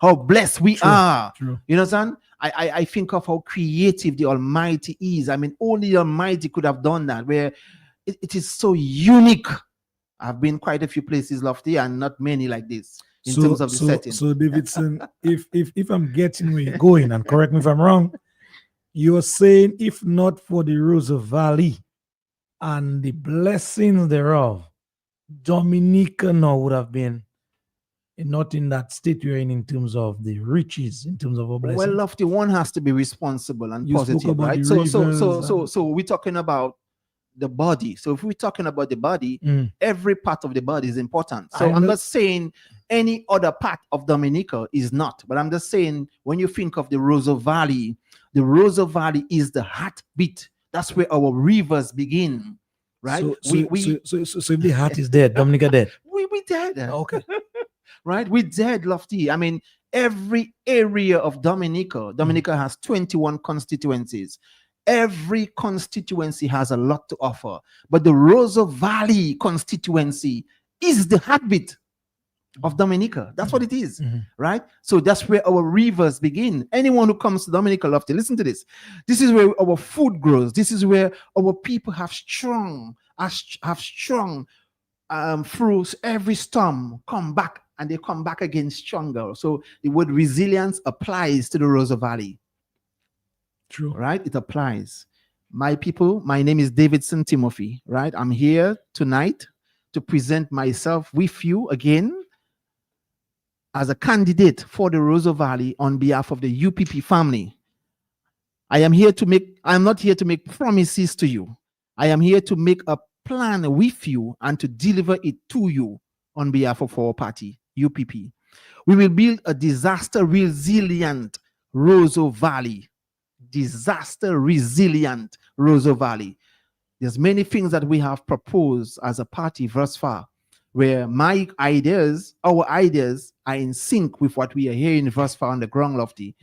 How blessed we are. True. You know, son? I think of how creative the Almighty is. I mean, only the Almighty could have done that, where it is so unique. I've been quite a few places, Lofty, and not many like this in terms of the setting. So, Davidson, if I'm getting where you're going, and correct me if I'm wrong, you're saying if not for the Rosa Valley and the blessings thereof, Dominica now would have been not in that state we're in terms of the riches, in terms of our blessings. Well, Lofty, one has to be responsible and You spoke positive, about right? the So we're talking about the body. So if we're talking about the body, every part of the body is important. So I'm not saying any other part of Dominica is not, but I'm just saying when you think of the Rosa Valley is the heartbeat. That's where our rivers begin, right? So if the heart is dead, Dominica dead. We dead. Okay. Right? We dead, Lofty. I mean, every area of Dominica has 21 constituencies. Every constituency has a lot to offer. But the Rosa Valley constituency is the heartbeat of Dominica. That's what it is, right? So that's where our rivers begin. Anyone who comes to Dominica, Lofty, listen to this. This is where our food grows. This is where our people have strong through every storm come back, and they come back again stronger. So the word resilience applies to the Rosa Valley. True. Right? It applies. My people, my name is Davidson Timothy, right? I'm here tonight to present myself with you again as a candidate for the Rosa Valley on behalf of the UPP family. I am not here to make promises to you. I am here to make a plan with you and to deliver it to you on behalf of our party, UPP. We will build a disaster resilient Rosa Valley. Disaster resilient Rosa Valley. There's many things that we have proposed as a party thus far, where our ideas are in sync with what we are hearing thus far on the ground, Lofty.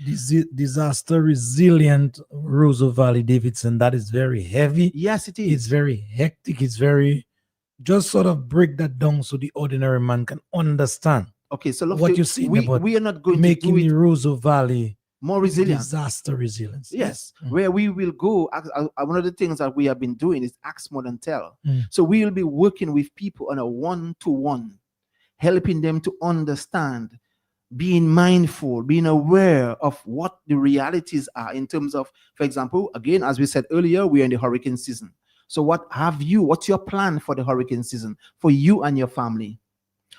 Disaster resilient Rosa Valley, Davidson. That is very heavy. Yes, it is. It's very hectic. It's very, just sort of break that down so the ordinary man can understand. Okay, so Lofty, what you see, we are not going making to do the Rosa Valley more resilient. Disaster resilience. Yes. Where we will go. One of the things that we have been doing is ask more than tell. So we will be working with people on a one-to-one, helping them to understand, being mindful, being aware of what the realities are in terms of, for example, again, as we said earlier, we are in the hurricane season. So what's your plan for the hurricane season for you and your family?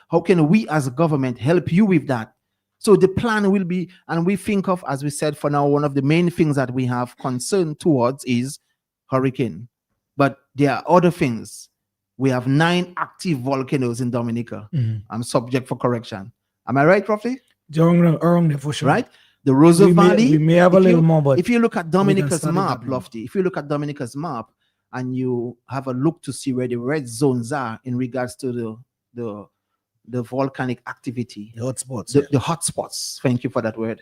How can we as a government help you with that? So the plan will be, and we think of, as we said, for now, one of the main things that we have concern towards is hurricane. But there are other things. We have 9 active volcanoes in Dominica. I'm subject for correction. Am I right, roughly? Around there for sure. Right? The Rosa Valley. We may have a little more, but if you look at Dominica's map, Lofty, if you look at Dominica's map and you have a look to see where the red zones are in regards to the volcanic activity. The hotspots. The hotspots. Thank you for that word.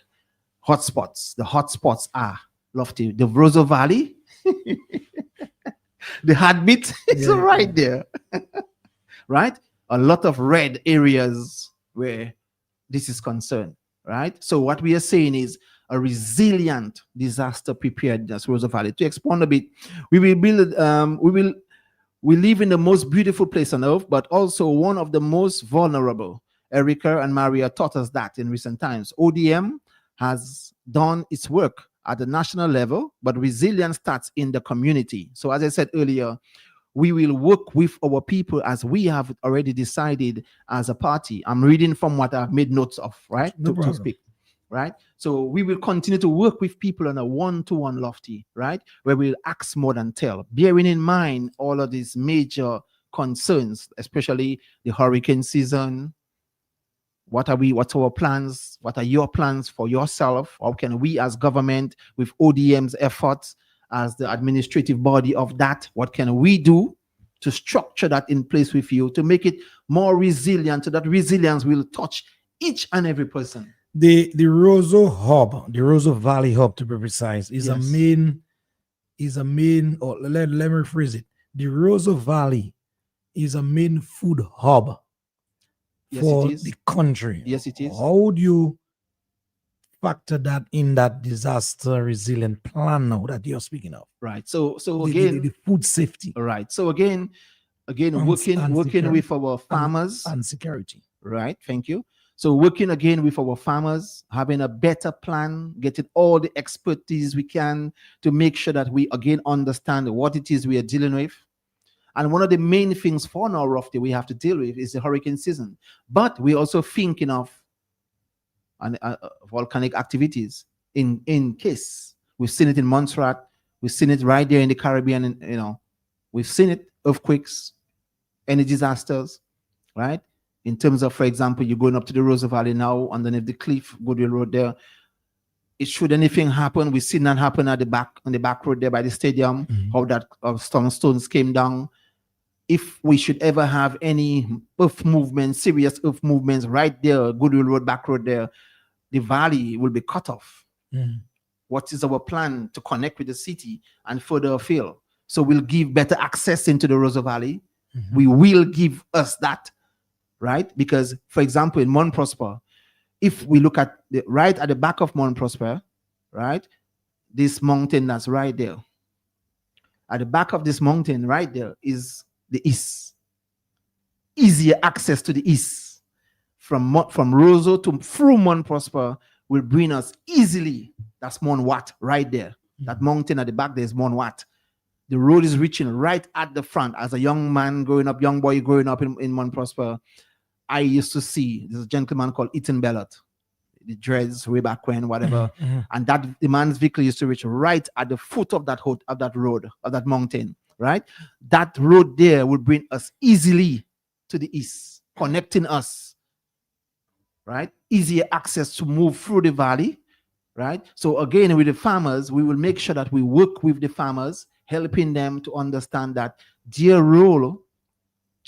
Hotspots. The hotspots are, Lofty, the Rosa Valley, the heartbeat, it's right there. Right? A lot of red areas where this is concerned. Right? So what we are saying is a resilient disaster preparedness, Rosa Valley. To expand a bit, we will build, we live in the most beautiful place on earth, but also one of the most vulnerable. Erica and Maria taught us that in recent times. ODM has done its work at the national level, but resilience starts in the community. So as I said earlier, we will work with our people as we have already decided as a party. I'm reading from what I've made notes of, right? To speak. right? So we will continue to work with people on a one-to-one lofty, right? Where we'll ask more than tell, bearing in mind all of these major concerns, especially the hurricane season. What's our plans? What are your plans for yourself? How can we as government, with ODM's efforts as the administrative body of that, what can we do to structure that in place with you to make it more resilient, so that resilience will touch each and every person? The Roseau hub, the Roseau Valley hub to be precise, is Yes. a main, or let me rephrase it. The Roseau Valley is a main food hub Yes, for it is. the country. Yes, it is. How would you factor that in that disaster resilient plan now that you're speaking of? Right. So The again, food safety right. So again, and working security with our farmers. and security. Right. Thank you. So working again with our farmers, having a better plan, getting all the expertise we can to make sure that we again understand what it is we are dealing with. And one of the main things for now, roughly, we have to deal with is the hurricane season. But we're also thinking of volcanic activities in case. We've seen it in Montserrat. We've seen it right there in the Caribbean. And, we've seen it, earthquakes, any disasters, right? In terms of, for example, you're going up to the Roseau Valley now, underneath the cliff, Goodwill Road there. It should anything happen, we've seen that happen on the back road there by the stadium, how that stones came down. If we should ever have any earth movements, serious earth movements right there, Goodwill Road, back road there, the valley will be cut off. What is our plan to connect with the city and further afield? So we'll give better access into the Roseau Valley. We will give us that, right? Because, for example, in Mount Prosper, if we look at right at the back of Mount Prosper, right, this mountain that's right there, at the back of this mountain right there is the east. Easier access to the east from Roseau to through Mount Prosper will bring us easily. That's Mount Wat right there. That mountain at the back there is Mount Wat. The road is reaching right at the front. As a young man growing up, young boy growing up in Mount Prosper, I used to see this gentleman called Ethan Bellot, the dreads way back when, whatever. And that the man's vehicle used to reach right at the foot of that road, of that mountain, right? That road there would bring us easily to the east, connecting us, right? Easier access to move through the valley, right? So again, with the farmers, we will make sure that we work with the farmers, helping them to understand that their role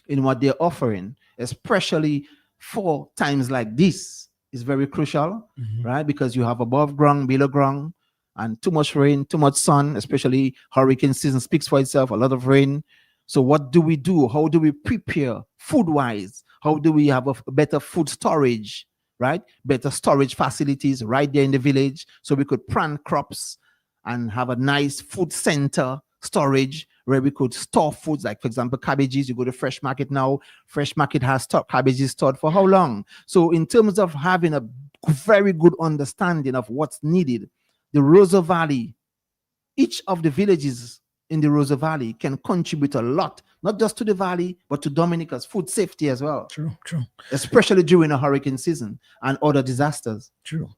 in what they're offering, especially for times like this, is very crucial, right? Because you have above ground, below ground, and too much rain, too much sun, especially hurricane season speaks for itself, a lot of rain. So what do we do? How do we prepare food-wise? How do we have a better food storage, right? Better storage facilities right there in the village so we could plant crops and have a nice food center storage where we could store foods, like, for example, cabbages. You go to Fresh Market now, Fresh Market has cabbages stored for how long? So in terms of having a very good understanding of what's needed, the Roseau Valley, each of the villages in the Roseau Valley can contribute a lot, not just to the valley, but to Dominica's food safety as well. True. Especially during a hurricane season and other disasters. True.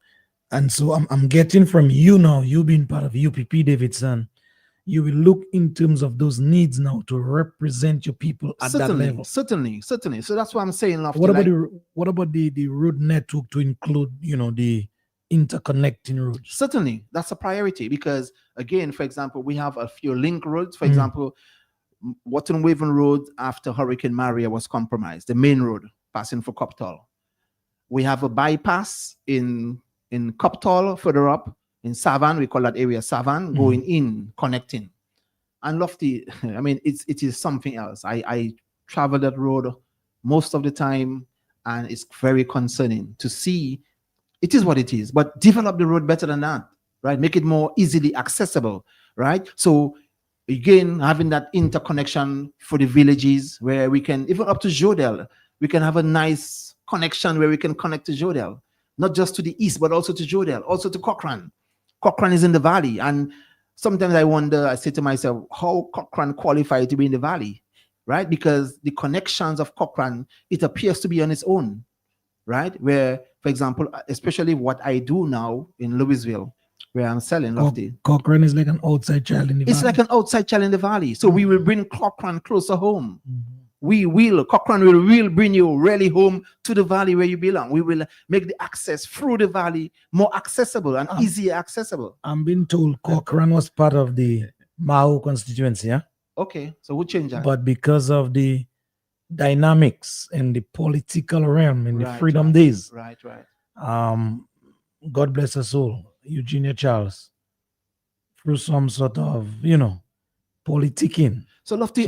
And so I'm getting from you now, you being part of UPP, Davidson, you will look in terms of those needs now to represent your people at that level. Certainly. So that's what I'm saying. What about the road network to include, the interconnecting roads? Certainly, that's a priority because, again, for example, we have a few link roads. For example, Wotton Waven Road after Hurricane Maria was compromised, the main road passing for Coptal. We have a bypass in Coptal further up. In Savan, we call that area Savan, going in, connecting. And Lofty, I mean, it is something else. I travel that road most of the time, and it's very concerning to see. It is what it is, but develop the road better than that, right? Make it more easily accessible, right? So again, having that interconnection for the villages where we can, even up to Jodel, we can have a nice connection where we can connect to Jodel, not just to the east, but also to Jodel, also to Cochrane. Cochrane is in the valley, and sometimes I wonder, I say to myself, how Cochrane qualified to be in the valley, right? Because the connections of Cochrane, it appears to be on its own, right? Where For example, especially what I do now in Louisville, where I'm selling Lofty. Cochrane is like an outside child in the It's valley. like an outside child in the valley. So we will bring Cochrane closer home. Mhm. Cochrane will bring you really home to the valley where you belong. We will make the access through the valley more accessible and easier accessible. I'm being told Cochrane was part of the Mao constituency, yeah? Okay, so we'll change that. But because of the dynamics in the political realm in the Right, freedom right, days, right. God bless her soul, Eugenia Charles, through some sort of, politicking, So Lofty,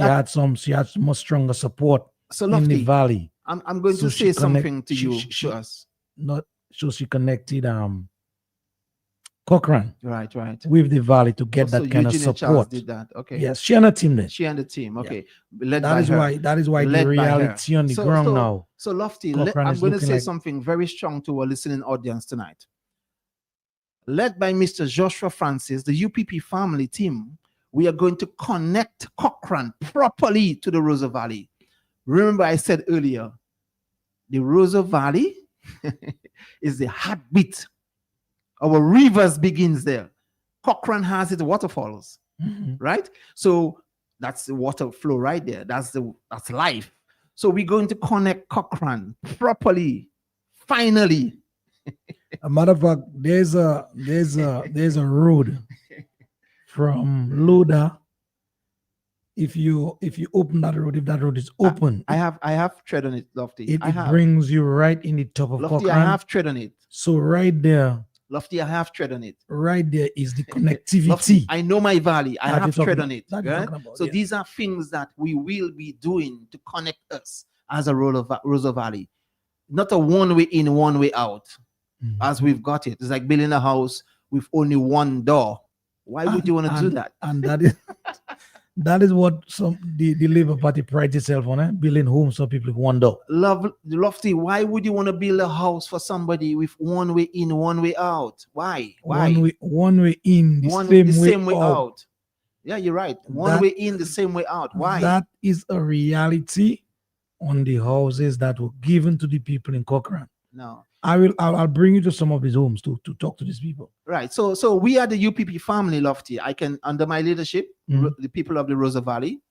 she had much stronger support so in the Lofty, valley. I'm going So to she say something to you, she- to us. Not so she connected Cochrane Right, right. with the valley to get So that kind of Eugenia Charles support. did that. Okay. Yes, she and her team then. She and the team. Okay. That Led is by her. why the Led by her. reality on the ground now. So Lofty, Cochrane I'm is going to looking say like- something very strong to our listening audience tonight. Led by Mr. Joshua Francis, the UPP family team, we are going to connect Cochrane properly to the Rosa Valley. Remember, I said earlier, the Rosa Valley is the heartbeat. Our rivers begins there. Cochrane has its waterfalls, Mhm. right? So that's the water flow right there. That's life. So we're going to connect Cochrane properly, finally. A matter of fact, there's a road from Loda. If you open that road, if that road is open, I have tread on it, Lofty. it brings you right in the top of Lofty, Cochrane. I have tread on it. So right there, Lofty, I have tread on it. right there is the connectivity. Lofty, I know my valley. I that have you're tread talking- on it. that you're Right? talking about, So yeah. these are things that we will be doing to connect us as a Rosa Valley. Not a one way in, one way out, Mhm. as we've got it. It's like building a house with only one door. Why would you want to do that? And that is that is what the Labour Party prides itself on, building homes for people with one door. Lofty, why would you want to build a house for somebody with one way in, one way out? Why? One way in, the same way out. out. Yeah, you're right. One way in, the same way out. Why? That is a reality on the houses that were given to the people in Cochrane. No. I'll bring you to some of these homes to talk to these people. Right. So we are the UPP family, Lofty. I can, under my leadership, the people of the Rosa Valley.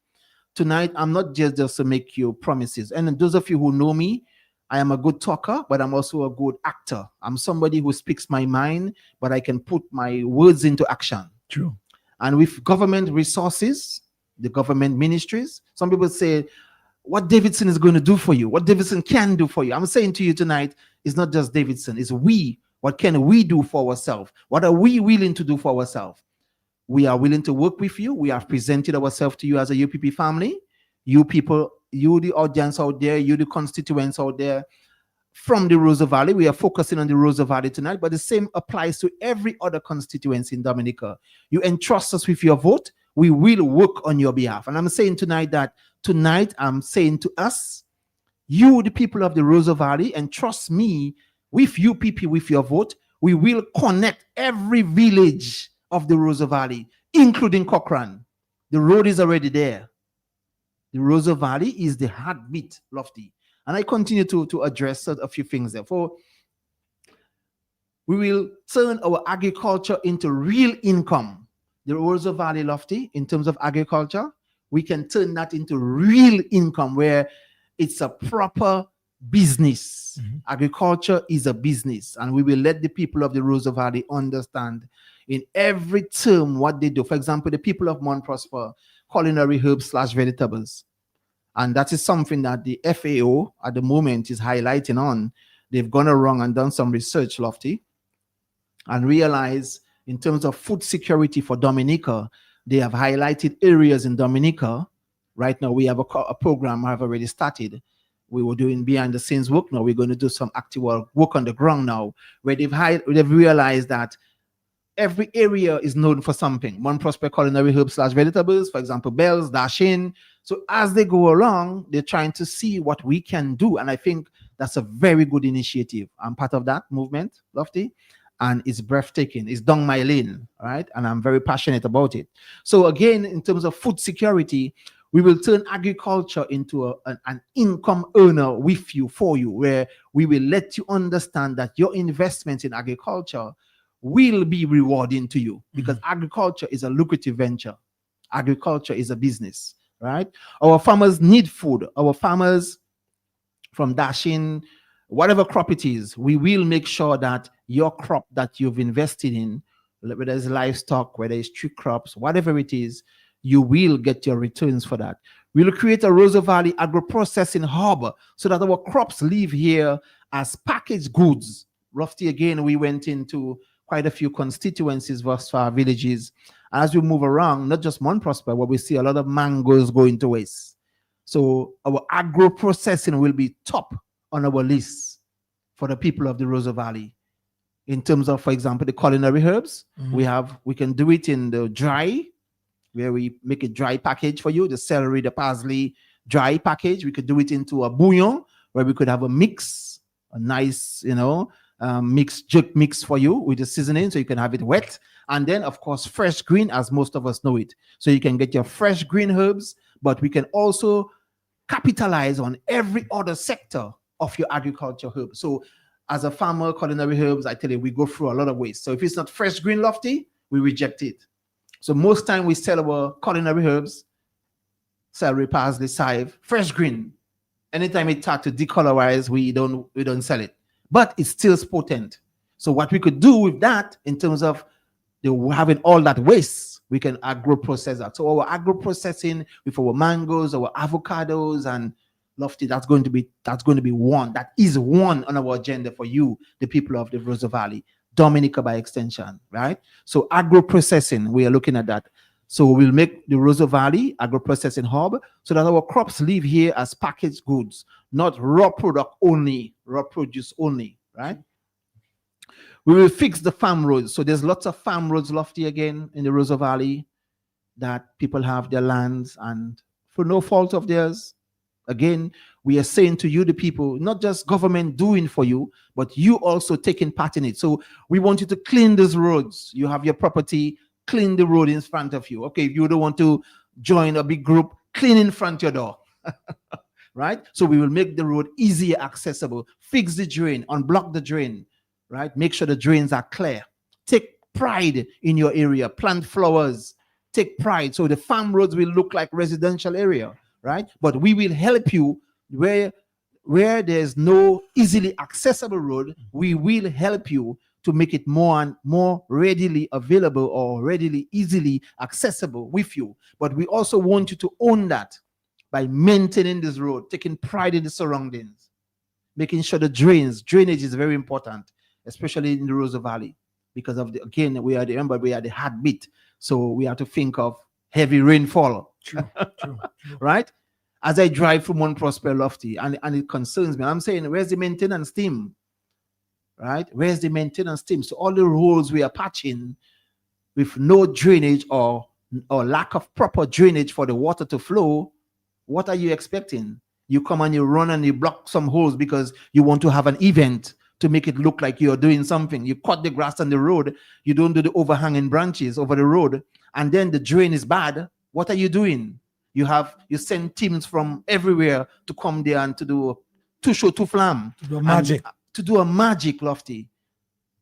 Tonight, I'm not just to make you promises. And those of you who know me, I am a good talker, but I'm also a good actor. I'm somebody who speaks my mind, but I can put my words into action. True. And with government resources, the government ministries, some people say, what Davidson is going to do for you, what Davidson can do for you. I'm saying to you tonight, it's not just Davidson, it's we. What can we do for ourselves? What are we willing to do for ourselves? We are willing to work with you. We have presented ourselves to you as a UPP family. You people, you the audience out there, you the constituents out there from the Rosa Valley. We are focusing on the Rosa Valley tonight, but the same applies to every other constituency in Dominica. You entrust us with your vote, we will work on your behalf. And I'm saying tonight I'm saying to us, you, the people of the Rosa Valley, and trust me, with UPP, with your vote, we will connect every village of the Rosa Valley, including Cochrane. The road is already there. The Rosa Valley is the heartbeat, Lofty. And I continue to address a few things there. We will turn our agriculture into real income. The Rosa Valley, Lofty, in terms of agriculture, we can turn that into real income where it's a proper business. Agriculture is a business, and we will let the people of the Rosa Valley understand in every term what they do. For example, the people of Mount Prosper, culinary herbs/vegetables. And that is something that the FAO at the moment is highlighting on. They've gone around and done some research, Lofty, and realized in terms of food security for Dominica, they have highlighted areas in Dominica. Right now, we have a program I've already started. We were doing behind the scenes work. Now we're going to do some active work on the ground now, where they've realized that every area is known for something. Mount Prosper culinary herbs/vegetables, for example, bells, dashin. So as they go along, they're trying to see what we can do. And I think that's a very good initiative. I'm part of that movement, Lofty, and it's breathtaking. It's down my lane, right? And I'm very passionate about it. So again, in terms of food security, We will turn agriculture into an income earner with you, for you, where we will let you understand that your investment in agriculture will be rewarding to you, because agriculture is a lucrative venture. Agriculture is a business, right? Our farmers need food. Our farmers, from dashing, whatever crop it is, we will make sure that your crop that you've invested in, whether it's livestock, whether it's tree crops, whatever it is, you will get your returns for that. We'll create a Rosa Valley agro-processing hub so that our crops live here as packaged goods. Roughly, again, we went into quite a few constituencies for our villages. As we move around, not just Mount Prosper, where we see a lot of mangoes going to waste. So our agro-processing will be top on our list for the people of the Rosa Valley. In terms of, for example, the culinary herbs, we can do it in the dry, where we make a dry package for you, the celery, the parsley, dry package. We could do it into a bouillon, where we could have a mix, a nice, jerk mix for you with the seasoning, so you can have it wet. And then, of course, fresh green, as most of us know it. So you can get your fresh green herbs, but we can also capitalize on every other sector of your agriculture herbs. So as a farmer, culinary herbs, I tell you, we go through a lot of waste. So if it's not fresh green lofty, we reject it. So most time we sell our culinary herbs, celery, parsley, chive, fresh green. Anytime it starts to decolorize, we don't sell it. But it's still potent. So what we could do with that, in terms of having all that waste, we can agro-process that. So our agro-processing with our mangoes, our avocados, and lofty, that's going to be one. That is one on our agenda for you, the people of the Rosa Valley, Dominica by extension, right? So agro-processing, we are looking at that. So we'll make the Rosa Valley agro-processing hub so that our crops live here as packaged goods, not raw produce only, right? We will fix the farm roads. So there's lots of farm roads, lofty, again, in the Rosa Valley, that people have their lands, and for no fault of theirs. Again, we are saying to you, the people, not just government doing for you, but you also taking part in it. So we want you to clean these roads. You have your property, clean the road in front of you. Okay, if you don't want to join a big group, clean in front of your door. Right? So we will make the road easier accessible. Fix the drain, unblock the drain. Right? Make sure the drains are clear. Take pride in your area. Plant flowers. Take pride. So the farm roads will look like residential area, right? But we will help you where there's no easily accessible road. We will help you to make it more and more readily available, or readily, easily accessible with you. But we also want you to own that by maintaining this road, taking pride in the surroundings, making sure the drainage is very important, especially in the Rosa Valley, because of we are the heartbeat. So we have to think of heavy rainfall. True. Right? As I drive from Mount Prosper Lofty, and it concerns me, I'm saying, where's the maintenance team? Right? Where's the maintenance team? So all the roads we are patching with no drainage or lack of proper drainage for the water to flow, what are you expecting? You come and you run and you block some holes because you want to have an event to make it look like you're doing something. You cut the grass on the road, you don't do the overhanging branches over the road, and then the drain is bad. What are you doing? You send teams from everywhere to come there and to do to show to flam. To do magic. To do a magic, lofty.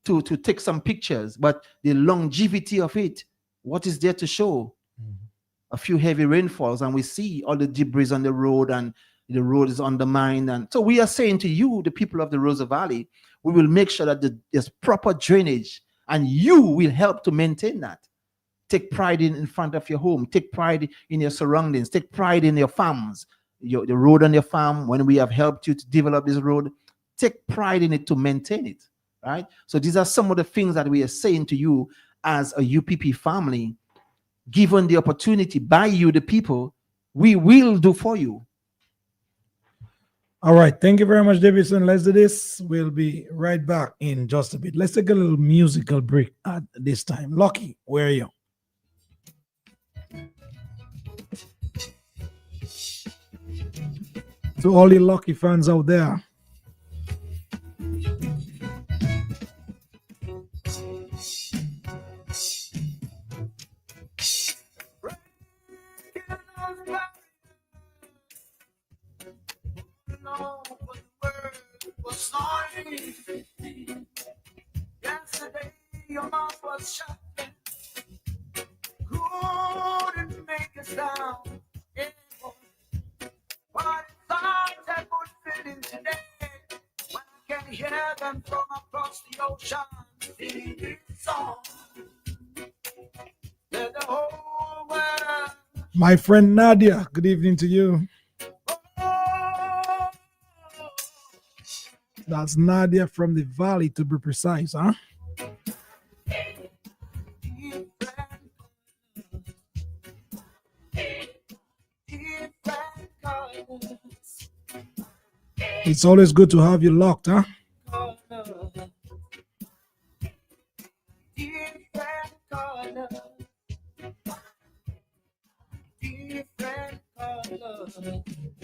To take some pictures. But the longevity of it, what is there to show? A few heavy rainfalls, and we see all the debris on the road, and the road is undermined. And so we are saying to you, the people of the Rosa Valley, we will make sure that there's proper drainage, and you will help to maintain that. Take pride in front of your home. Take pride in your surroundings. Take pride in your farms, the road on your farm. When we have helped you to develop this road, take pride in it to maintain it, right? So these are some of the things that we are saying to you as a UPP family. Given the opportunity by you, the people, we will do for you. All right. Thank you very much, Davidson. Let's do this. We'll be right back in just a bit. Let's take a little musical break at this time. Lucky, where are you? To all the Lucky fans out there, What songs that would fit in today when I can hear them from across the ocean singing this song. Let the whole world. My friend Nadia, good evening to you. That's Nadia from the Valley, to be precise, huh? It's always good to have you locked, huh?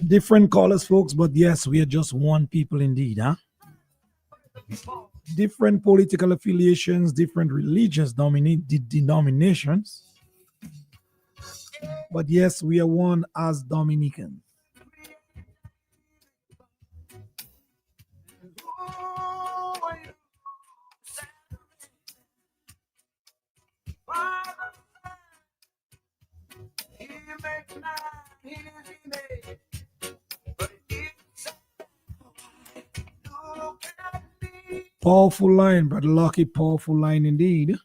Different colors, folks, but yes, we are just one people indeed, huh? Different political affiliations, different religions dominate the denominations. But yes, we are one as Dominicans. Powerful line, Brother Lucky, powerful line indeed.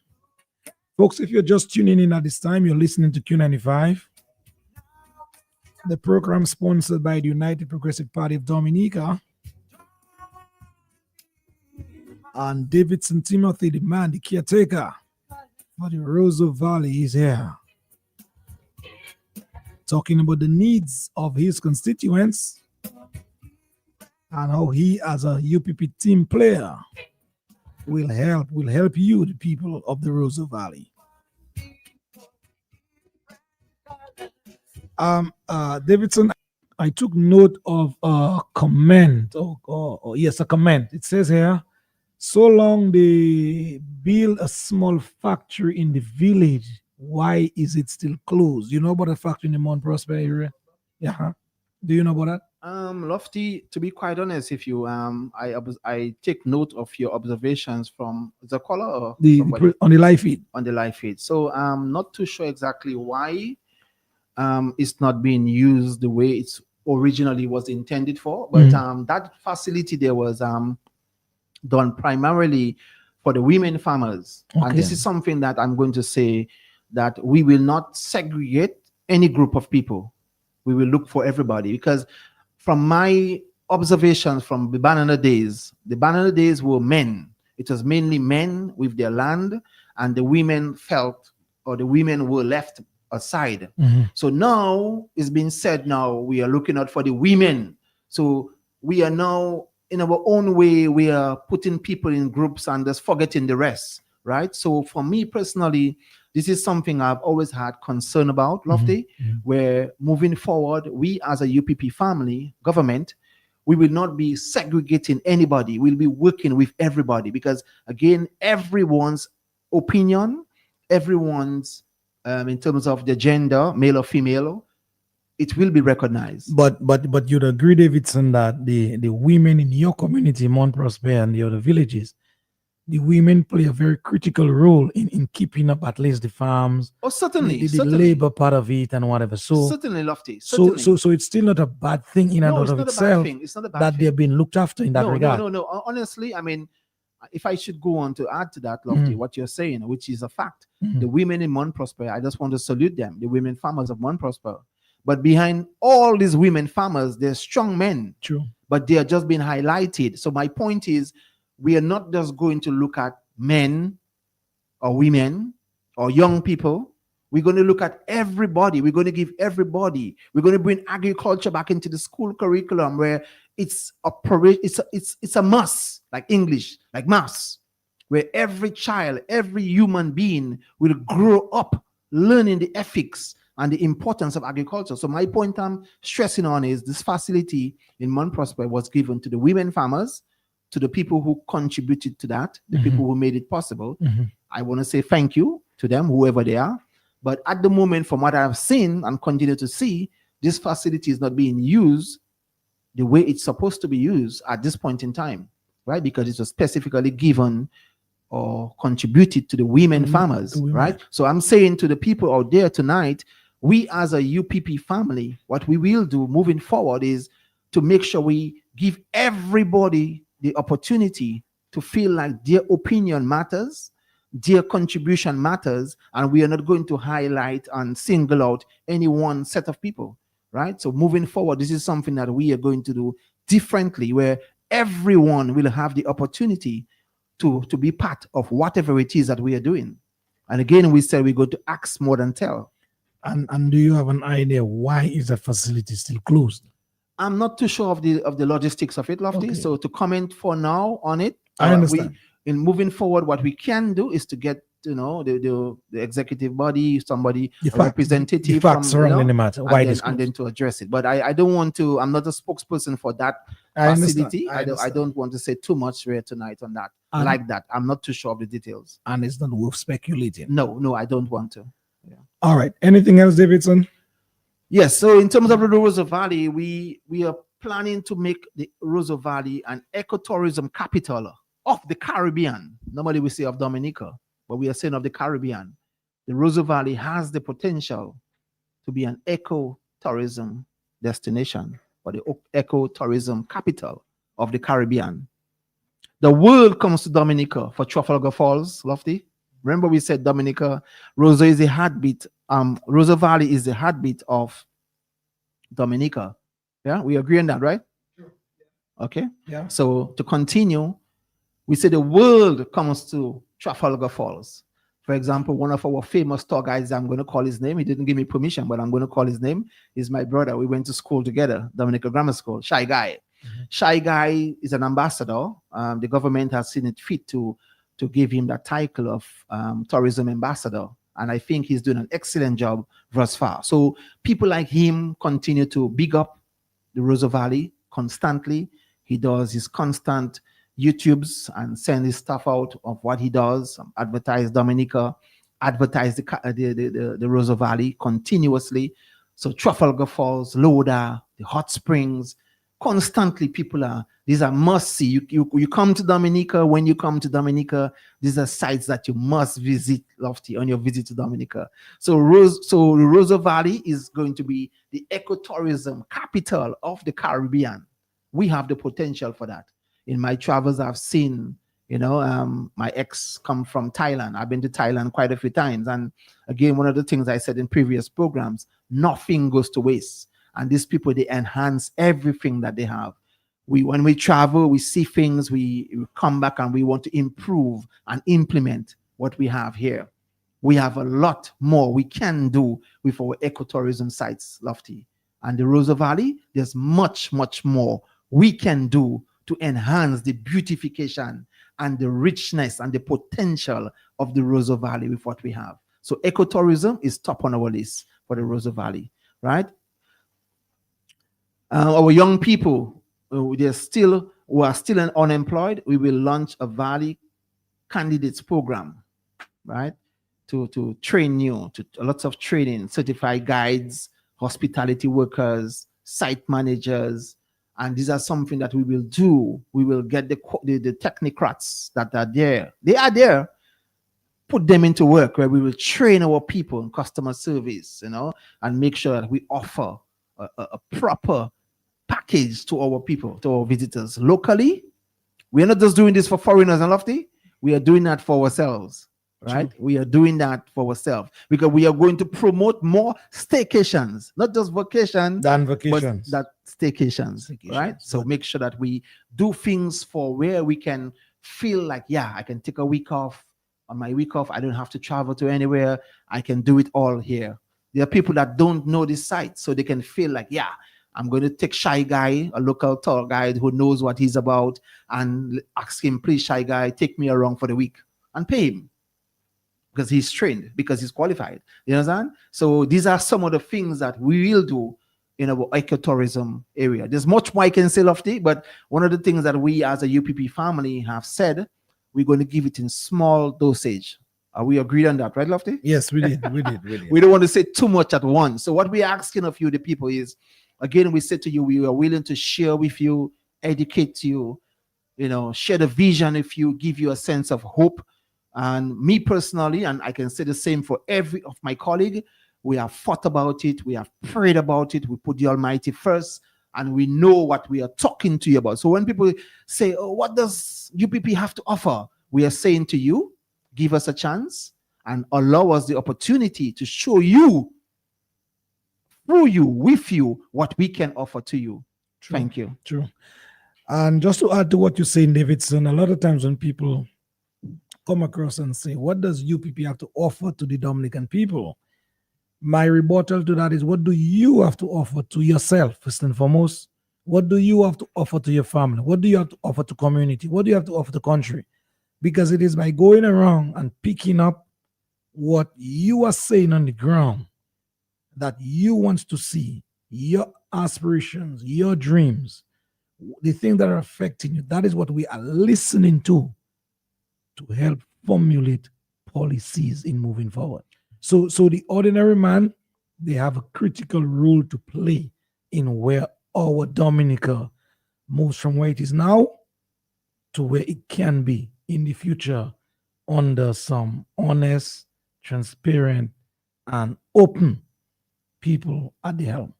Folks, if you're just tuning in at this time, you're listening to Q95. The program sponsored by the United Progressive Party of Dominica. And Davidson Timothy, the man, the caretaker for the Roseau Valley, is here. Talking about the needs of his constituents and how he, as a UPP team player, will help you, the people of the Roseau Valley. Davidson, I took note of a comment. Yes, a comment. It says here, so long they build a small factory in the village, why is it still closed? You know about a factory in the Mount Prosper area? Yeah. Do you know about that? Lofty, to be quite honest, if you I take note of your observations from the caller or on the live feed. On the live feed. So I'm not too sure exactly why it's not being used the way it's originally was intended for, but that facility there was done primarily for the women farmers. Okay. And this is something that I'm going to say that we will not segregate any group of people. We will look for everybody, because from my observations from the banana days were men. It was mainly men with their land, and the women the women were left aside. Mm-hmm. So now it's been said, now we are looking out for the women. So we are now, in our own way, we are putting people in groups and just forgetting the rest, right? So for me personally, this is something I've always had concern about, Lofty, where moving forward, we as a UPP family, government, we will not be segregating anybody. We'll be working with everybody, because again, everyone's opinion, everyone's, in terms of the gender, male or female, it will be recognized. But you'd agree, Davidson, that the women in your community, Mount Prosper and the other villages, the women play a very critical role in keeping up at least the farms. Oh, certainly. The labor part of it and whatever. So certainly, Lofty. Certainly. So it's still not a bad thing in and out of itself. It's not a bad that thing. They're being looked after in that regard. No. Honestly, I mean, if I should go on to add to that, Lofty, what you're saying, which is a fact, the women in Mount Prosper, I just want to salute them, the women farmers of Mount Prosper. But behind all these women farmers, there's strong men. True. But they are just being highlighted. So my point is, we are not just going to look at men or women or young people. We're going to look at everybody. We're going to give everybody. We're going to bring agriculture back into the school curriculum, where it's a must, like English, like maths, where every child, every human being will grow up learning the ethics and the importance of agriculture. So my point I'm stressing on is this facility in Mount Prosper was given to the women farmers, to the people who contributed to that, the people who made it possible. I want to say thank you to them, whoever they are. But at the moment, from what I've seen and continue to see, this facility is not being used the way it's supposed to be used at this point in time, right? Because it was specifically given or contributed to the women farmers, right? So I'm saying to the people out there tonight, We as a UPP family, what we will do moving forward is to make sure we give everybody the opportunity to feel like their opinion matters, their contribution matters, and we are not going to highlight and single out any one set of people, right? So moving forward, this is something that we are going to do differently, where everyone will have the opportunity to be part of whatever it is that we are doing. And again, we said we're going to ask more than tell. And do you have an idea why is that facility still closed? I'm not too sure of the logistics of it, Lofty. Okay. So to comment for now on it, I understand. In moving forward, what we can do is to get the executive body, somebody, The a representative the facts from, surrounding the matter. Why this and then to address it. But I don't want to. I'm not a spokesperson for that I facility. understand. I don't want to say too much here tonight on that. And- like that, I'm not too sure of the details. And it's not worth speculating. No, I don't want to. All right. Anything else, Davidson? Yes. So in terms of the Rosa Valley, we are planning to make the Rosa Valley an ecotourism capital of the Caribbean. Normally we say of Dominica, but we are saying of the Caribbean. The Rosa Valley has the potential to be an ecotourism destination or the ecotourism capital of the Caribbean. The world comes to Dominica for Trafalgar Falls, Lofty. Remember we said Dominica, Rosa is a heartbeat. Rosa Valley is the heartbeat of Dominica. Yeah, we agree on that, right? Sure. Okay. Yeah. So to continue, we say the world comes to Trafalgar Falls. For example, one of our famous tour guides, I'm going to call his name. He didn't give me permission, but I'm going to call his name. He's my brother. We went to school together, Dominica Grammar School. Shy Guy. Mm-hmm. Shy Guy is an ambassador. The government has seen it fit to give him that title of tourism ambassador. And I think he's doing an excellent job thus far. So people like him continue to big up the Rosa Valley constantly. He does his constant YouTubes and send his stuff out of what he does, advertise Dominica, advertise the Rosa Valley continuously. So Trafalgar Falls, Loda, the hot springs, constantly these are must see. You come to Dominica. When you come to Dominica, these are sites that you must visit, Lofty, on your visit to Dominica. So the Rosa Valley is going to be the ecotourism capital of the Caribbean. We have the potential for that. In my travels, I've seen, my ex come from Thailand. I've been to Thailand quite a few times. And again, one of the things I said in previous programs, nothing goes to waste. And these people, they enhance everything that they have. When we travel, we see things, we come back and we want to improve and implement what we have here. We have a lot more we can do with our ecotourism sites, Lofty. And the Rosa Valley, there's much, much more we can do to enhance the beautification and the richness and the potential of the Rosa Valley with what we have. So ecotourism is top on our list for the Rosa Valley, right? Our young people, who are still unemployed, we will launch a Valley Candidates Program, right? To train you, to lots of training, certified guides, hospitality workers, site managers, and these are something that we will do. We will get the technocrats that are there. They are there. Put them into work where we will train our people in customer service, and make sure that we offer a proper package to our people, to our visitors locally. We are not just doing this for foreigners and Lofty. We are doing that for ourselves, right? True. We are doing that for ourselves because we are going to promote more staycations, not just vacation, than vacations, but that staycations, right? So make sure that we do things for where we can feel like, yeah, I can take a week off. On my week off, I don't have to travel to anywhere. I can do it all here. There are people that don't know this site, so they can feel like, yeah, I'm going to take Shy Guy, a local tour guide who knows what he's about, and ask him, please, Shy Guy, take me around for the week, and pay him because he's trained, because he's qualified. You understand? So these are some of the things that we will do in our ecotourism area. There's much more I can say, Lofty, but one of the things that we as a UPP family have said, we're going to give it in small dosage. Are we agreed on that, right, Lofty? Yes, we did. We don't want to say too much at once. So what we're asking of you, the people, is, again, we said to you, we are willing to share with you, educate you, share the vision if you, give you a sense of hope. And me personally, and I can say the same for every of my colleague, We have thought about it. We have prayed about it. We put the Almighty first, and we know what we are talking to you about. So when people say, oh, what does UPP have to offer? We are saying to you, give us a chance and allow us the opportunity to show you, through you, with you, what we can offer to you. True. Thank you. True. And just to add to what you're saying, Davidson, a lot of times when people come across and say, what does UPP have to offer to the Dominican people? My rebuttal to that is, what do you have to offer to yourself, first and foremost? What do you have to offer to your family? What do you have to offer to community? What do you have to offer to country? Because it is by going around and picking up what you are saying on the ground that you want to see, your aspirations, your dreams, the things that are affecting you. That is what we are listening to help formulate policies in moving forward. So the ordinary man, they have a critical role to play in where our Dominica moves from where it is now to where it can be in the future under some honest, transparent, and open people at the helm.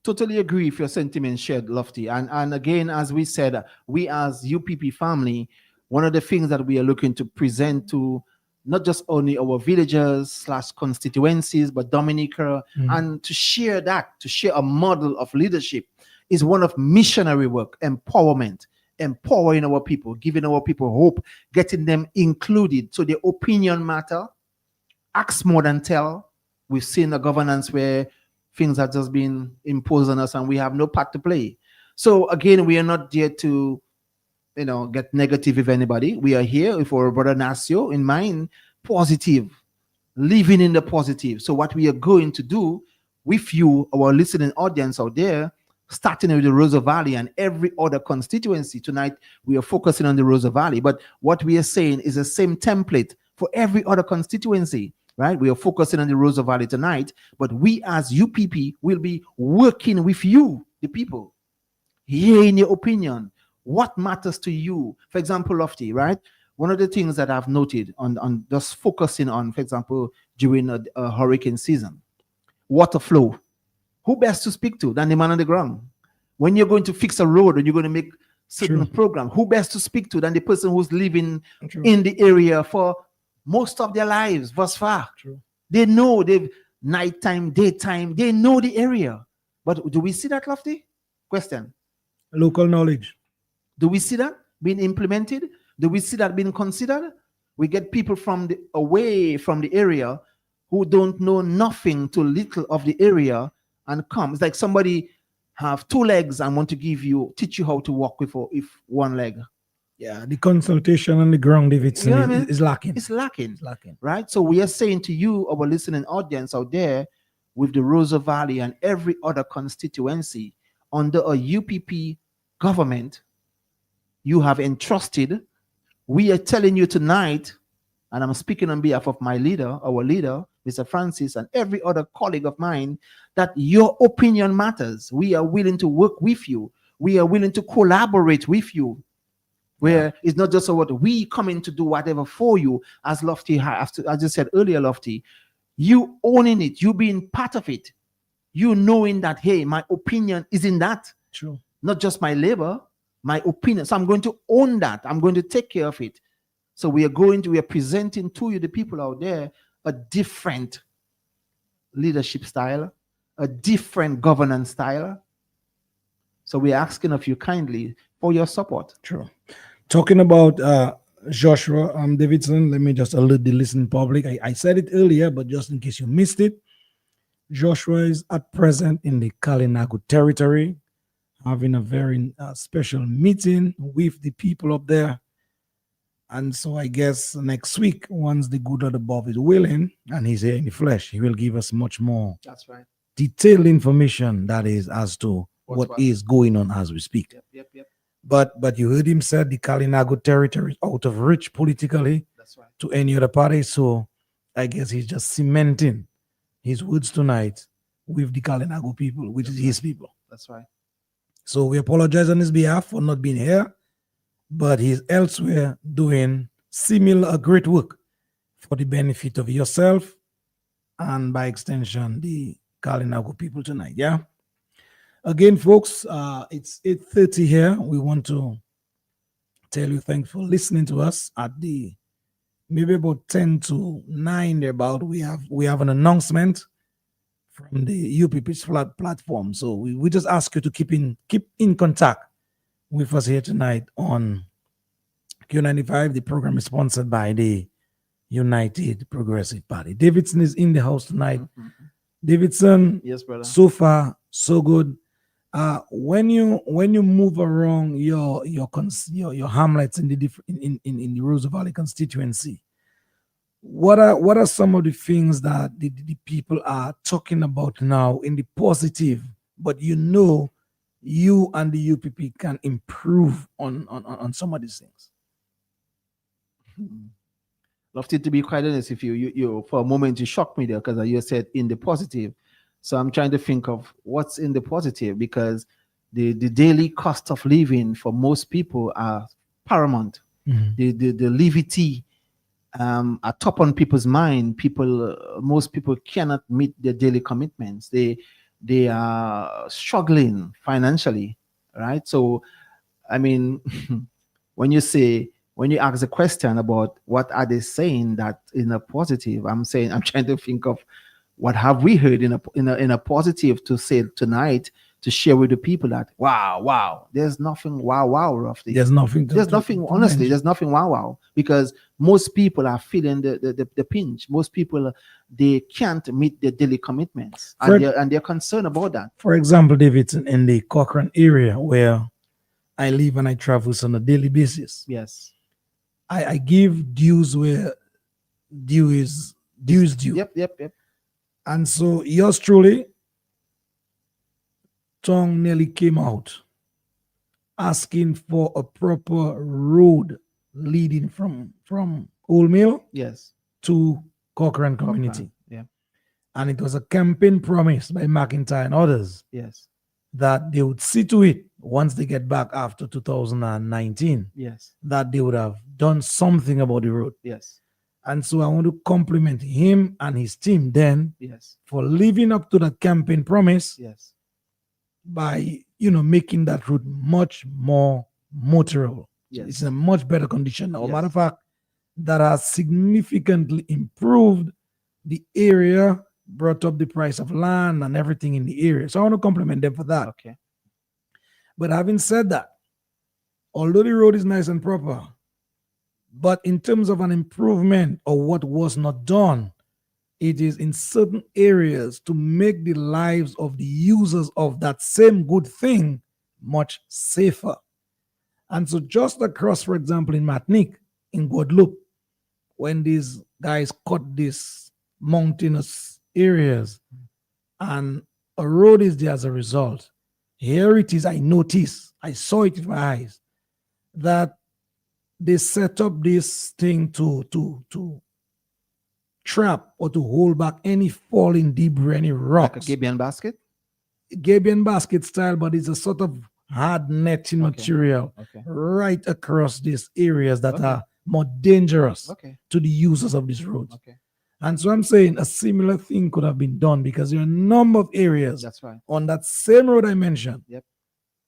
Totally agree with your sentiments shared, Lofty. And again, as we said, we as UPP family, one of the things that we are looking to present to not just only our villagers / constituencies, but Dominica, and to share a model of leadership is one of missionary work, empowerment, empowering our people, giving our people hope, getting them included. So their opinion matter, ask more than tell. We've seen a governance where things have just been imposed on us and we have no part to play. So again, we are not there to get negative with anybody. We are here with our brother Nasio in mind, positive, living in the positive. So what we are going to do with you, our listening audience out there, starting with the Rosa Valley and every other constituency. Tonight, we are focusing on the Rosa Valley, but what we are saying is the same template for every other constituency, right? We are focusing on the Rosa Valley tonight, but we as UPP will be working with you, the people, hearing your opinion. What matters to you? For example, Lofty, right? One of the things that I've noted on just focusing on, for example, during a hurricane season, water flow. Who best to speak to than the man on the ground? When you're going to fix a road and you're going to make certain program, who best to speak to than the person who's living in the area for most of their lives thus far? They know, they've nighttime, daytime, they know the area. But do we see that, Lofty? Question. Local knowledge. Do we see that being implemented? Do we see that being considered? We get people from away from the area who don't know nothing to little of the area and come. It's like somebody have two legs and want to teach you how to walk with one leg. Yeah, the consultation on the ground, Davidson, is lacking. It's lacking, right? So we are saying to you, our listening audience out there, with the Rosa Valley and every other constituency under a UPP government, you have entrusted. We are telling you tonight, and I'm speaking on behalf of my leader, our leader, Mr. Francis, and every other colleague of mine, that your opinion matters. We are willing to work with you. We are willing to collaborate with you. Where it's not just what we come in to do whatever for you, as Lofty, as I said earlier, Lofty, you owning it, you being part of it, you knowing that, hey, my opinion is in that. True. Not just my labor, my opinion. So I'm going to own that. I'm going to take care of it. So we are presenting to you, the people out there, a different leadership style, a different governance style. So we're asking of you kindly for your support. True. Talking about Joshua Davidson, let me just alert the listening public. I said it earlier, but just in case you missed it, Joshua is at present in the Kalinago territory, having a very special meeting with the people up there. And so I guess next week, once the good Lord above is willing, and he's here in the flesh, he will give us much more detailed information, that is, as to what is going on as we speak. Yep. But you heard him say the Kalinago territory is out of reach politically to any other party. So I guess he's just cementing his words tonight with the Kalinago people, which is his people. That's right. So we apologize on his behalf for not being here, but he's elsewhere doing similar great work for the benefit of yourself, and by extension, the Kalinago people tonight. Yeah. Again, folks, it's 8:30 here. We want to tell you thanks for listening to us at the maybe about 10 to 9 about we have an announcement from the UPP's platform. So we just ask you to keep in contact with us here tonight on Q95. The program is sponsored by the United Progressive Party. Davidson is in the house tonight. Davidson, Yes, brother. so far so good. When you move around your hamlets in the in the Rose Valley constituency, what are some of the things that the people are talking about now in the positive, but you and the UPP can improve on some of these things? Love it to be quite honest with you for a moment you shocked me there because you said in the positive. So I'm trying to think of what's in the positive because the daily cost of living for most people are paramount. The levity are top on people's mind. Most people cannot meet their daily commitments. They are struggling financially, right? So, I mean, when you ask a question about what are they saying that in a positive, I'm trying to think of what have we heard in a positive to say tonight to share with the people that wow, there's nothing wow roughly. There's nothing. Honestly, mention. there's nothing wow because most people are feeling the pinch. Most people they can't meet their daily commitments and they're concerned about that. For example, David, in the Cochrane area where I live and I travel on a daily basis. Yes. I give dues where due is due. Yep. And so yours truly, tongue nearly came out asking for a proper road leading from Old Mill Yes. to Cochrane community. Yeah. And it was a campaign promise by McIntyre and others Yes. that they would see to it once they get back after 2019. Yes. That they would have done something about the road. Yes. And so I want to compliment him and his team then Yes. for living up to that campaign promise Yes. by making that route much more motorable. Yes. It's in a much better condition now. Yes. Matter of fact, that has significantly improved the area, brought up the price of land and everything in the area. So I want to compliment them for that. Okay. But having said that, although the road is nice and proper, but in terms of an improvement or what was not done, it is in certain areas to make the lives of the users of that same good thing much safer. And so just across, for example, in Matnik, in Guadeloupe, when these guys cut these mountainous areas and a road is there as a result, here it is, I noticed, I saw it with my eyes, that they set up this thing to trap or to hold back any falling debris, any rocks. Like a Gabion basket? Gabion basket style, but it's a sort of hard netting material right across these areas that are more dangerous to the users of these roads. Okay. And so I'm saying a similar thing could have been done because there are a number of areas That's right. on that same road I mentioned. Yep.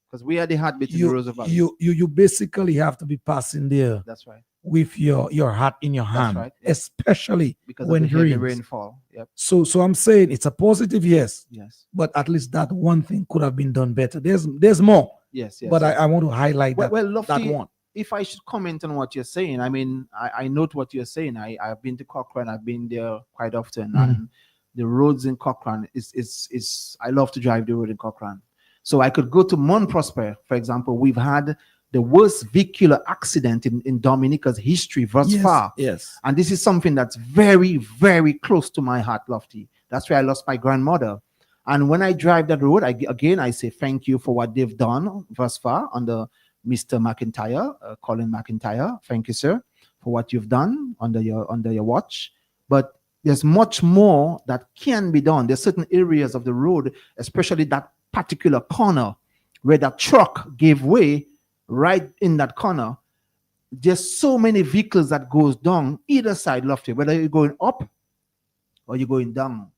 Because we are the heartbeat in the Rose Valley. You basically have to be passing there. That's right. With your hat in your hand, right. Especially because when of the heavy rainfall. Yep. So I'm saying it's a positive, yes. Yes. But at least that one thing could have been done better. There's more. Yes. But I want to highlight that one. If I should comment on what you're saying, I mean, I note what you're saying. I've been to Cochrane. I've been there quite often, and the roads in Cochrane is I love to drive the road in Cochrane. So I could go to Mont Prosper, for example. We've had the worst vehicular accident in Dominica's history thus far. Yes. And this is something that's very, very close to my heart, Lofty. That's where I lost my grandmother. And when I drive that road, I say thank you for what they've done thus far under Mr. McIntyre, Colin McIntyre. Thank you, sir, for what you've done under your watch. But there's much more that can be done. There's certain areas of the road, especially that particular corner where that truck gave way. Right in that corner, there's so many vehicles that goes down either side, Lofty, whether you're going up or you're going down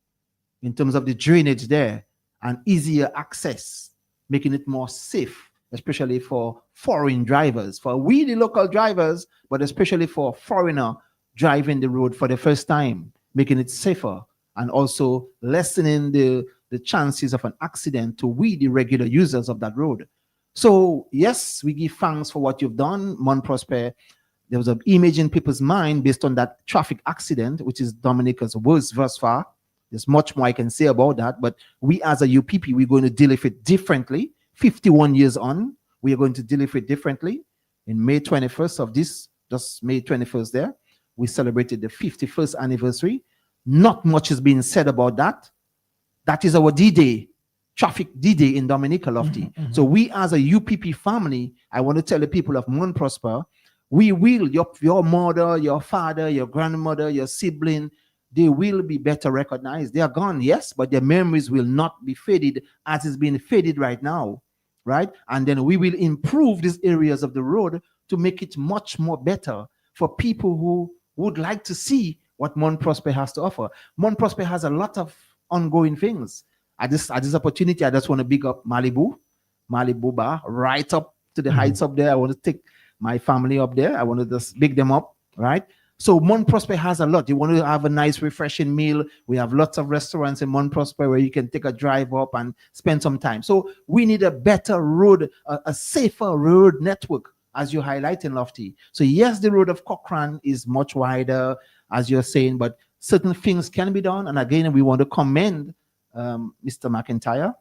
in terms of the drainage there and easier access, making it more safe, especially for foreign drivers, for we the local drivers, but especially for foreigner driving the road for the first time, making it safer and also lessening the chances of an accident to we the regular users of that road. So yes, we give thanks for what you've done, Mon Prosper. There was an image in people's mind based on that traffic accident, which is Dominica's worst thus far. There's much more I can say about that, but we as a UPP, we're going to deal with it differently. 51 years on, we are going to deal with it differently. In May 21st of this, just May 21st there, we celebrated the 51st anniversary. Not much is being said about that. That is our D-Day, traffic D-Day in Dominica, Lofty. So we as a UPP family, I want to tell the people of Mon Prosper, we will, your mother, your father, your grandmother, your sibling, they will be better recognized. They are gone, yes, but their memories will not be faded as is being faded right now, right? And then we will improve these areas of the road to make it much more better for people who would like to see what Mon Prosper has to offer. Mon Prosper has a lot of ongoing things. At this opportunity, I just want to big up Malibu Bar, right up to the heights up there. I want to take my family up there. I want to just big them up, right? So Mon Prosper has a lot. You want to have a nice, refreshing meal. We have lots of restaurants in Mon Prosper where you can take a drive up and spend some time. So we need a better road, a safer road network, as you're highlighting, Lofty. So yes, the road of Cochrane is much wider, as you're saying, but certain things can be done. And again, we want to commend Mr. McIntyre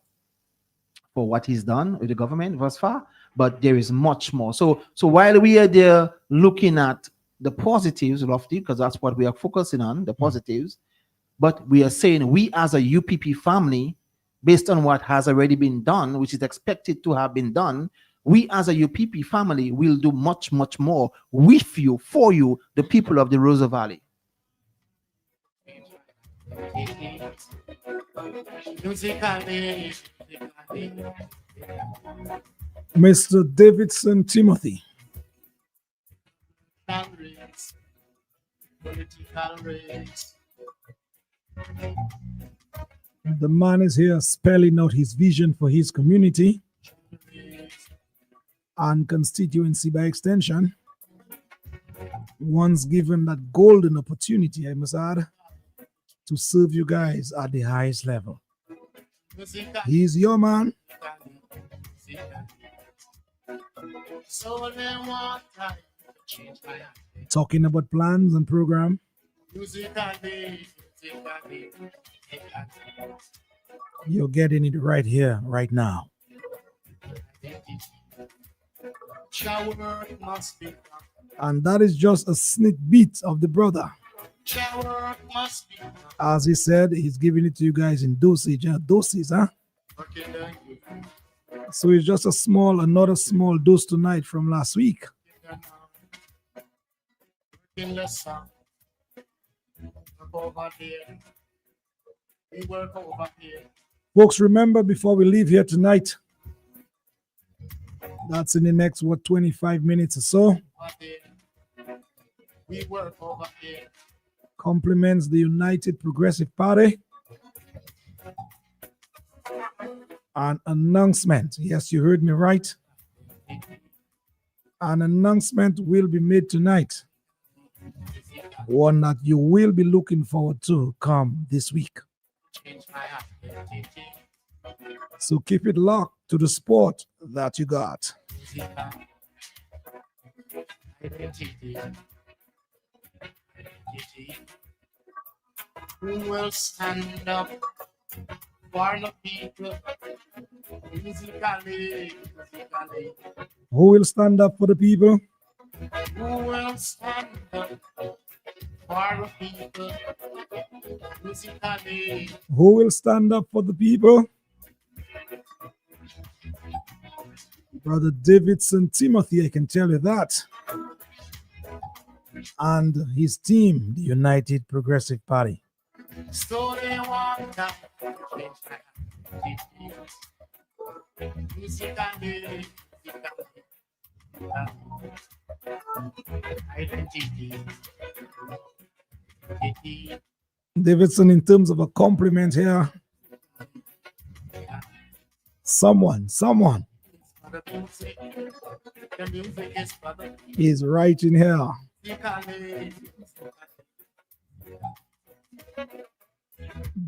for what he's done with the government thus far, but there is much more. So while we are there looking at the positives, Lofty, because that's what we are focusing on, the positives, but we are saying we as a UPP family, based on what has already been done, which is expected to have been done, we as a UPP family will do much, much more with you, for you, the people of the Rosa Valley. Mr. Davidson Timothy. The man is here spelling out his vision for his community and constituency by extension. Once given that golden opportunity, I must add, to serve you guys at the highest level. He's your man. Talking about plans and program. You're getting it right here, right now. And that is just a sneak beat of the brother. As he said, he's giving it to you guys in doses, huh? So it's just another small dose tonight from last week. Folks, remember before we leave here tonight, that's in the next 25 minutes or so. We work over here. Compliments the United Progressive Party. An announcement. Yes, you heard me right. An announcement will be made tonight. One that you will be looking forward to come this week. So keep it locked to the sport that you got. Who will stand up for the people? Musically. Who will stand up for the people? Who will stand up for the people? Musically. Who will stand up for the people? Brother Davidson Timothy, I can tell you that. And his team, the United Progressive Party. Davidson, in terms of a compliment here, someone is writing here.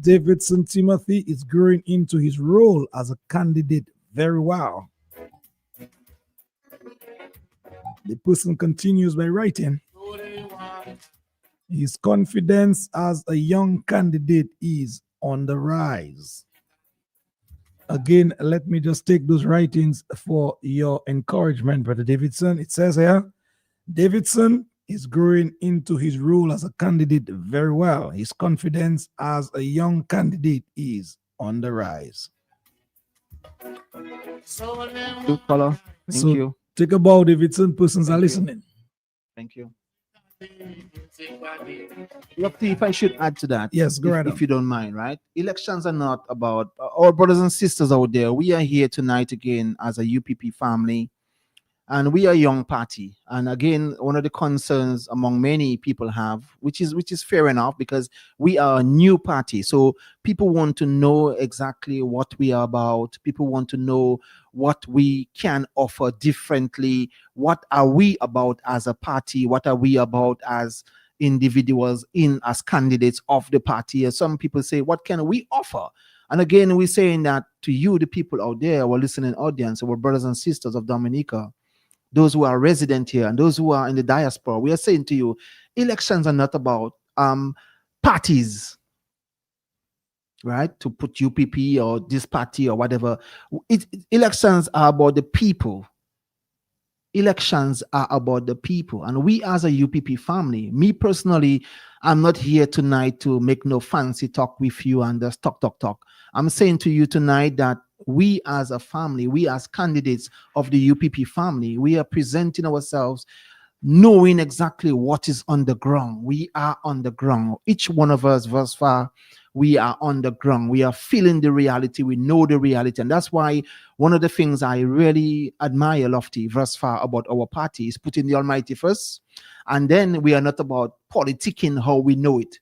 Davidson Timothy is growing into his role as a candidate very well. The person continues by writing, his confidence as a young candidate is on the rise. Again, let me just take those writings for your encouragement, Brother Davidson. It says here, Davidson is growing into his role as a candidate very well. His confidence as a young candidate is on the rise. Good color. Thank you. Take a bow, Davidson. Persons are listening. Thank you. Lofty, if I should add to that, yes, go ahead. If you don't mind, right? Elections are not about our brothers and sisters out there. We are here tonight again as a UPP family, and we are a young party. And again, one of the concerns among many people have, which is fair enough, because we are a new party. So people want to know exactly what we are about. People want to know what we can offer differently. What are we about as a party? What are we about as individuals as candidates of the party? And some people say, what can we offer? And again, we're saying that to you, the people out there, our listening audience, our brothers and sisters of Dominica, those who are resident here and those who are in the diaspora, we are saying to you, elections are not about parties, right? To put UPP or this party or whatever. Elections are about the people. Elections are about the people. And we as a UPP family, me personally, I'm not here tonight to make no fancy talk with you and just talk. I'm saying to you tonight that we as a family, we as candidates of the UPP family, we are presenting ourselves knowing exactly what is on the ground. We are on the ground. Each one of us, thus far, we are on the ground. We are feeling the reality. We know the reality. And that's why one of the things I really admire, Lofty, thus far about our party is putting the Almighty first. And then we are not about politicking how we know it.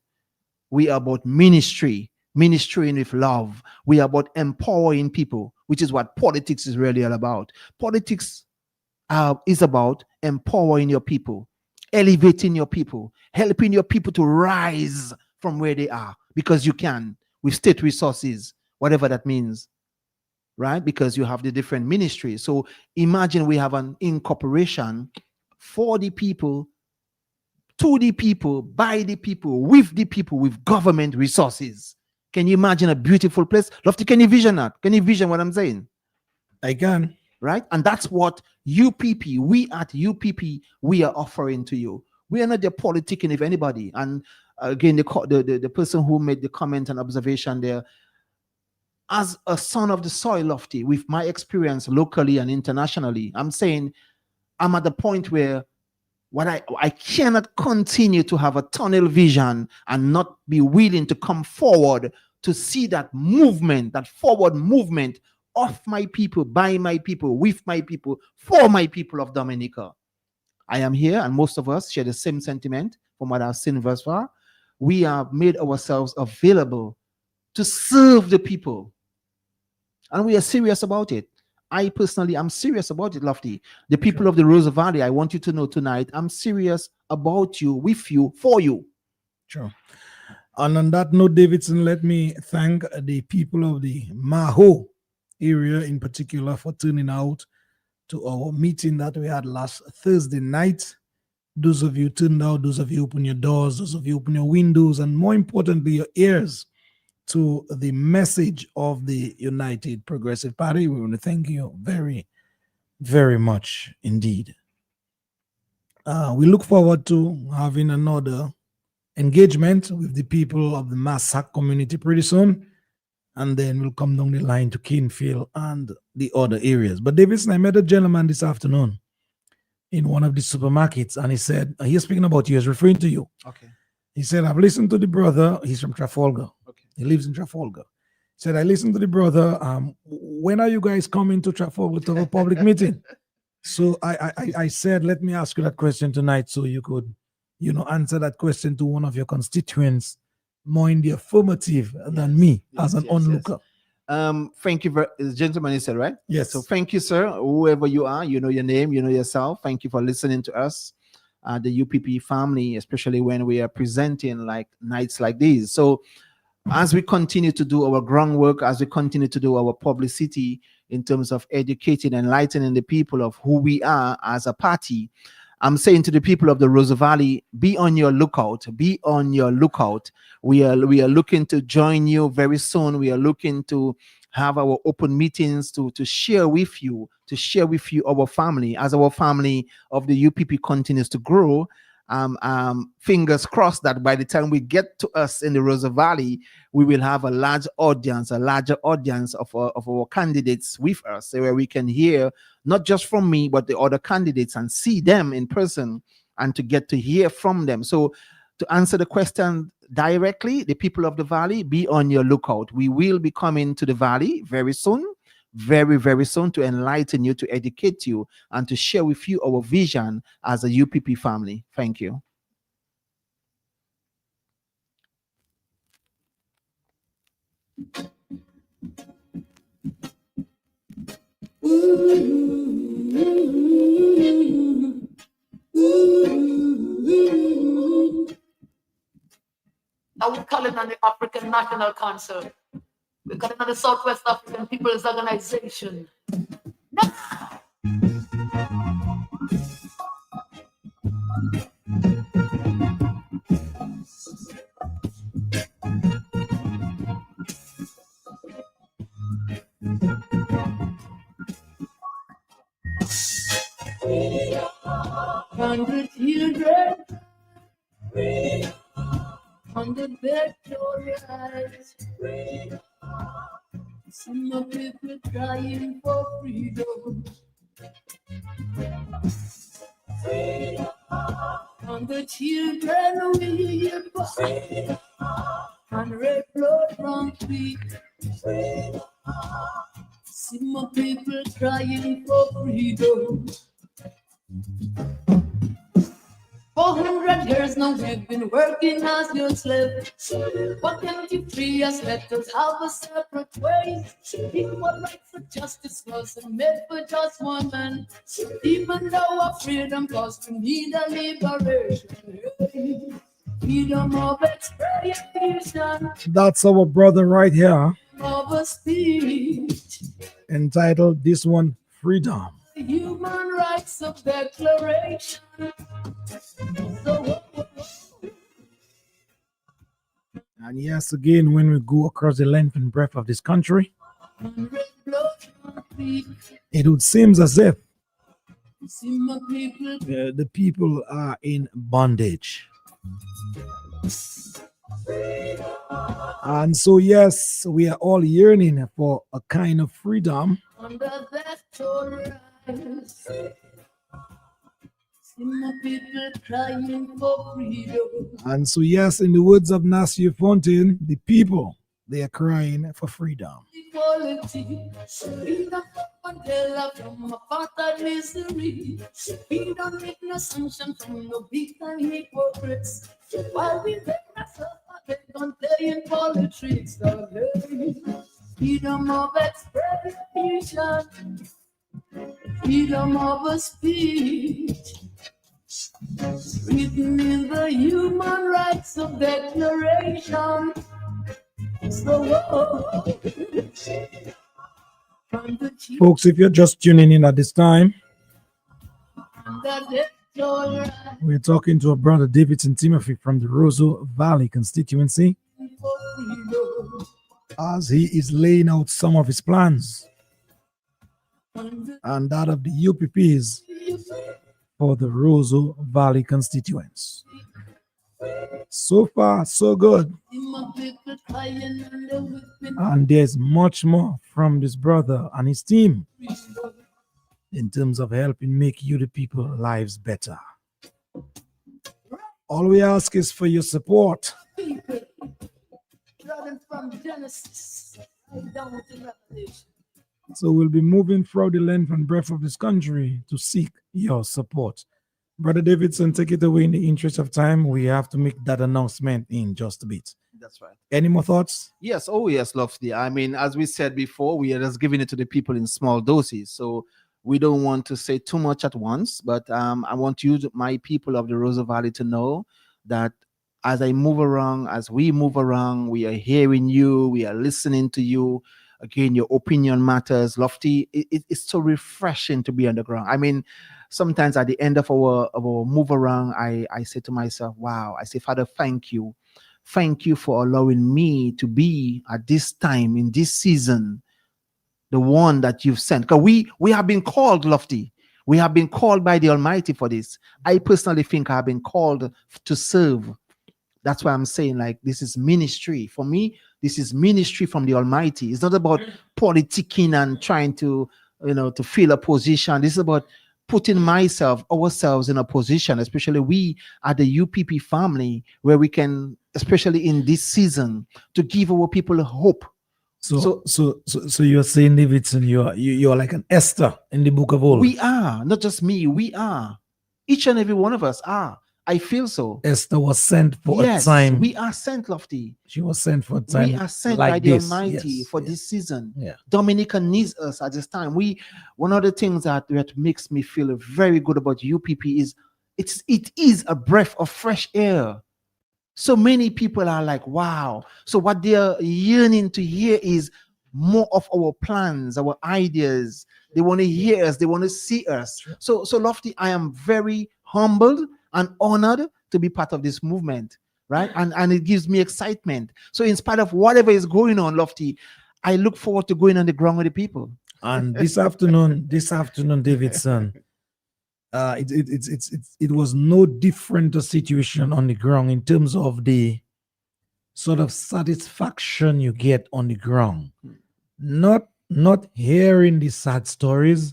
We are about ministering with love. We are about empowering people, which is what politics is really all about. Politics is about empowering your people, elevating your people, helping your people to rise from where they are, because you can, with state resources, whatever that means, right? Because you have the different ministries. So imagine we have an incorporation for the people, to the people, by the people, with government resources. Can you imagine a beautiful place? Lofty, can you vision that? Can you vision what I'm saying? I can. Right? And that's what UPP, we at UPP, we are offering to you. We are not there politicking with anybody. And again, the person who made the comment and observation there, as a son of the soil, Lofty, with my experience locally and internationally, I'm saying I'm at the point where I cannot continue to have a tunnel vision and not be willing to come forward to see that movement, that forward movement of my people, by my people, with my people, for my people of Dominica. I am here, and most of us share the same sentiment from what I've seen thus far. We have made ourselves available to serve the people, and we are serious about it. I personally am serious about it, Lofty. The people of the Rosa Valley, I want you to know tonight, I'm serious about you, with you, for you. Sure. And on that note, Davidson, let me thank the people of the Maho area in particular for turning out to our meeting that we had last Thursday night. Those of you turned out, those of you open your doors, those of you open your windows, and more importantly, your ears to the message of the United Progressive Party. We want to thank you very, very much indeed. We look forward to having another engagement with the people of the Massac community pretty soon, and then we'll come down the line to Kingfield and the other areas. But Davidson, I met a gentleman this afternoon in one of the supermarkets, and he said, he's speaking about you, he's referring to you. Okay. He said, I've listened to the brother, he's from Trafalgar. Okay. He lives in Trafalgar. He said, I listened to the brother, when are you guys coming to Trafalgar to have a public meeting? So I said, let me ask you that question tonight so you could, answer that question to one of your constituents more in the affirmative than me as an yes. onlooker. Thank you, gentlemen. You said, right? Yes. So thank you, sir. Whoever you are, you know your name, you know yourself. Thank you for listening to us, the UPP family, especially when we are presenting like nights like these. So as we continue to do our groundwork, as we continue to do our publicity in terms of educating, enlightening the people of who we are as a party, I'm saying to the people of the Rosa Valley, be on your lookout. Be on your lookout. We are looking to join you very soon. We are looking to have our open meetings to share with you, our family, as our family of the UPP continues to grow. Fingers crossed that by the time we get to us in the Rosa Valley, we will have a larger audience of our candidates with us, where we can hear not just from me, but the other candidates and see them in person and to get to hear from them. So to answer the question directly, the people of the Valley, be on your lookout. We will be coming to the Valley very soon, very, very soon, to enlighten you, to educate you, and to share with you our vision as a UPP family. Thank you. Are we calling on the African National Council? We're calling on the Southwest African People's Organization. Under their eyes, some of people crying for freedom. And the children weep, and red blood run quick. Some of people crying for freedom. 400 years now we've been working as your slave. Why can't you free us? Let us have a separate way. Equal rights and justice wasn't made for just one man. Even though our freedom cause we need a liberation. Freedom of expression. That's our brother right here. Of a speech. Entitled this one, Freedom. Human Rights of Declaration. And yes, again, when we go across the length and breadth of this country, it would seem as if the people are in bondage. And so, yes, we are all yearning for a kind of freedom. Under that people crying for freedom. And so, yes, in the words of Nasir Fontaine, the people, they are crying for freedom. Equality, freedom from Mandela, from a father misery. We don't make no sanction from no big and hypocrites. While we make ourselves they don't play in politics. Freedom of expression, freedom of speech. Written in the Human Rights of Declaration. Folks, if you're just tuning in at this time, we're talking to our brother Davidson Timothy from the Roseau Valley constituency as he is laying out some of his plans and that of the UPPs for the Roseau Valley constituents. So far, so good. And there's much more from this brother and his team in terms of helping make you, the people, lives better. All we ask is for your support. So we'll be moving through the length and breadth of this country to seek your support. Brother Davidson, take it away in the interest of time. We have to make that announcement in just a bit. That's right. Any more thoughts? Yes. Oh, yes, Lofty. I mean, as we said before, we are just giving it to the people in small doses. So we don't want to say too much at once, but I want you, my people of the Rosa Valley, to know that as I move around, as we move around, we are hearing you, we are listening to you. Again, your opinion matters. Lofty, it's so refreshing to be on the ground. I mean, sometimes at the end of our move around, I say to myself, wow, I say, Father, thank you. Thank you for allowing me to be at this time in this season, the one that you've sent. Because we have been called, Lofty. We have been called by the Almighty for this. I personally think I have been called to serve. That's why I'm saying, like, this is ministry. For me, this is ministry from the Almighty. It's not about politicking and trying to, to fill a position. This is about putting ourselves in a position, especially we at the UPP family, where we can, especially in this season, to give our people hope. So you're saying, Davidson, you're like an Esther in the book of old. We are, not just me, we are. Each and every one of us are. I feel so. Esther was sent for a time. We are sent, Lofty. She was sent for a time. We are sent like by the this. Almighty for this season. Yeah. Dominica needs us at this time. One of the things that makes me feel very good about UPP is it is a breath of fresh air. So many people are like, wow. So what they're yearning to hear is more of our plans, our ideas. They want to hear us. They want to see us. So Lofty, I am very humbled and honored to be part of this movement, right? And it gives me excitement. So in spite of whatever is going on, Lofty, I look forward to going on the ground with the people. And this afternoon, Davidson, it was no different a situation on the ground in terms of the sort of satisfaction you get on the ground. Not hearing the sad stories,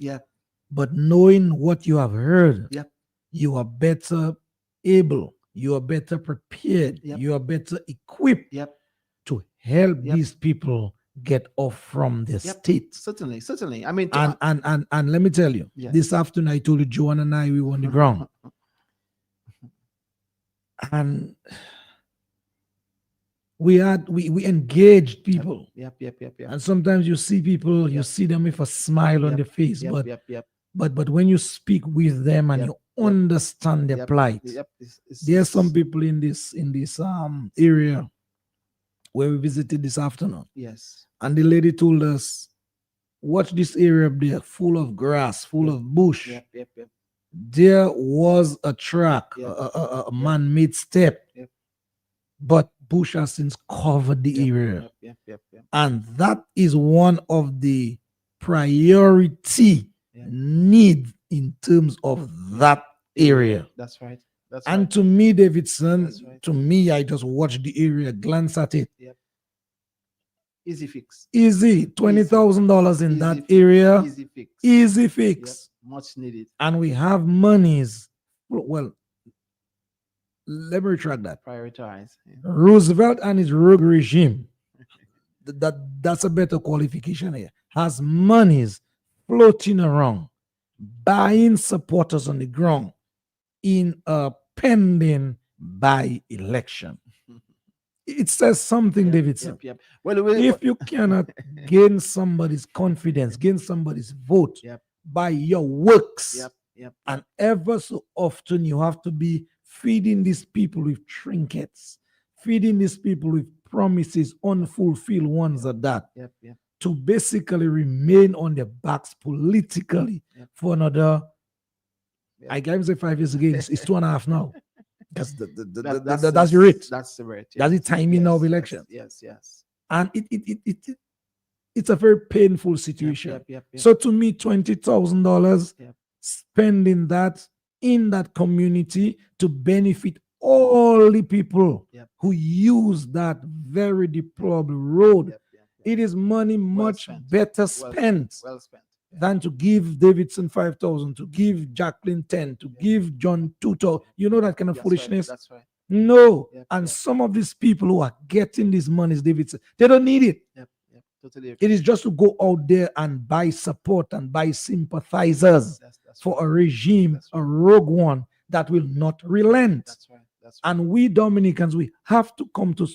but knowing what you have heard. You are better able, you are better prepared, you are better equipped to help these people get off from the state. Certainly. I mean, and let me tell you, this afternoon I told you, Joanne and I, we were on the ground. And we engaged people. And sometimes you see people, you see them with a smile on their face, but when you speak with them and you understand their plight, there are some people in this area where we visited this afternoon. Yes. And the lady told us, watch this area up there, full of grass, full of bush. There was a track, a man-made step, but bush has since covered the area. And that is one of the priority need in terms of that area. That's right. And to me, Davidson, to me, I just watched the area, glance at it. Easy fix. Easy. $20,000 in that area. Easy fix. Easy fix. Much needed. And we have monies. Well, let me retract that. Prioritize. Roosevelt and his rogue regime, that's a better qualification here, has monies floating around, buying supporters on the ground in a pending by-election. It says something, Davidson. Well, if you cannot gain somebody's confidence, gain somebody's vote by your works, and ever so often you have to be feeding these people with trinkets, feeding these people with promises, unfulfilled ones at that, to basically remain on their backs politically for another, I can't say 5 years again, it's 2.5 now. That's the rate. That's the rate. That's the timing of election. Yes. And it's a very painful situation. So to me, $20,000, spending that in that community to benefit all the people who use that very deplorable road. It is money much better spent than to give Davidson 5,000, to give Jacqueline 10, to give John 2,000. You know that kind of foolishness? That's right. No. And some of these people who are getting these monies, Davidson, they don't need it. Totally. It is just to go out there and buy support and buy sympathizers for a regime, a rogue one that will not relent. That's right. And we Dominicans, we have to come to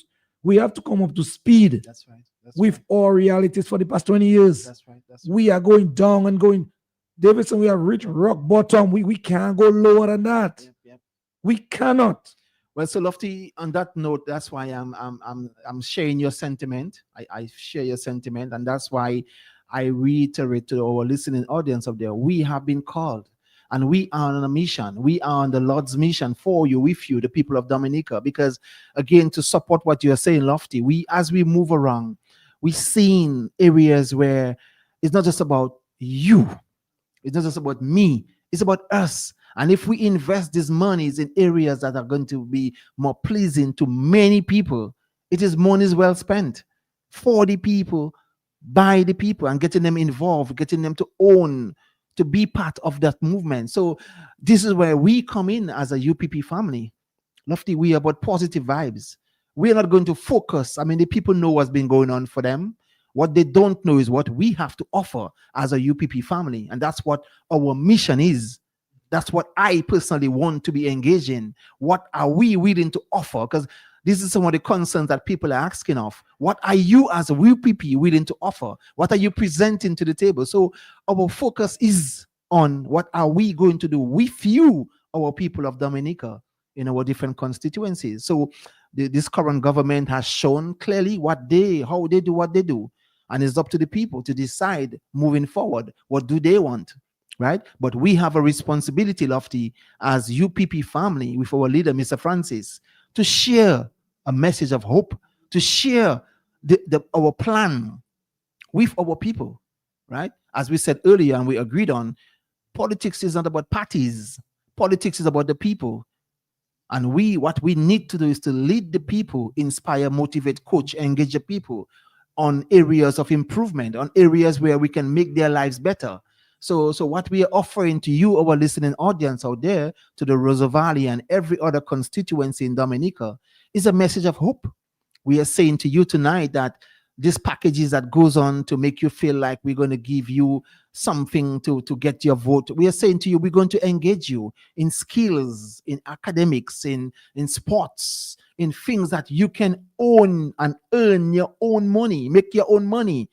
We have to come up to speed. That's right. With our realities for the past 20 years. That's right. We are going down and going. Davidson, we have reached rock bottom. We can't go lower than that. Yep. We cannot. Well, so Lofty, on that note, that's why I'm sharing your sentiment. I share your sentiment, and that's why I reiterate to our listening audience up there, we have been called. And we are on a mission. We are on the Lord's mission for you, with you, the people of Dominica. Because again, to support what you are saying, Lofty, as we move around, we've seen areas where it's not just about you. It's not just about me. It's about us. And if we invest these monies in areas that are going to be more pleasing to many people, it is money well spent for the people, by the people, and getting them involved, getting them to own, to be part of that movement. So this is where we come in as a UPP family. Lofty, we are about positive vibes. We're not going to focus. I mean, the people know what's been going on for them. What they don't know is what we have to offer as a UPP family. And that's what our mission is. That's what I personally want to be engaged in. What are we willing to offer? Because this is some of the concerns that people are asking of. What are you as a UPP willing to offer? What are you presenting to the table? So our focus is on what are we going to do with you, our people of Dominica, in our different constituencies. So this current government has shown clearly how they do what they do. And it's up to the people to decide moving forward, what do they want, right? But we have a responsibility, Lofty, as UPP family with our leader, Mr. Francis, to share a message of hope, to share our plan with our people, right? As we said earlier and we agreed on, politics is not about parties. Politics is about the people. And what we need to do is to lead the people, inspire, motivate, coach, engage the people on areas of improvement, on areas where we can make their lives better. So what we are offering to you, our listening audience out there, to the Rosa Valley and every other constituency in Dominica, is a message of hope. We are saying to you tonight that this packages that goes on to make you feel like we're going to give you something to get your vote. We are saying to you, we're going to engage you in skills, in academics, in sports, in things that you can own and earn your own money, make your own money.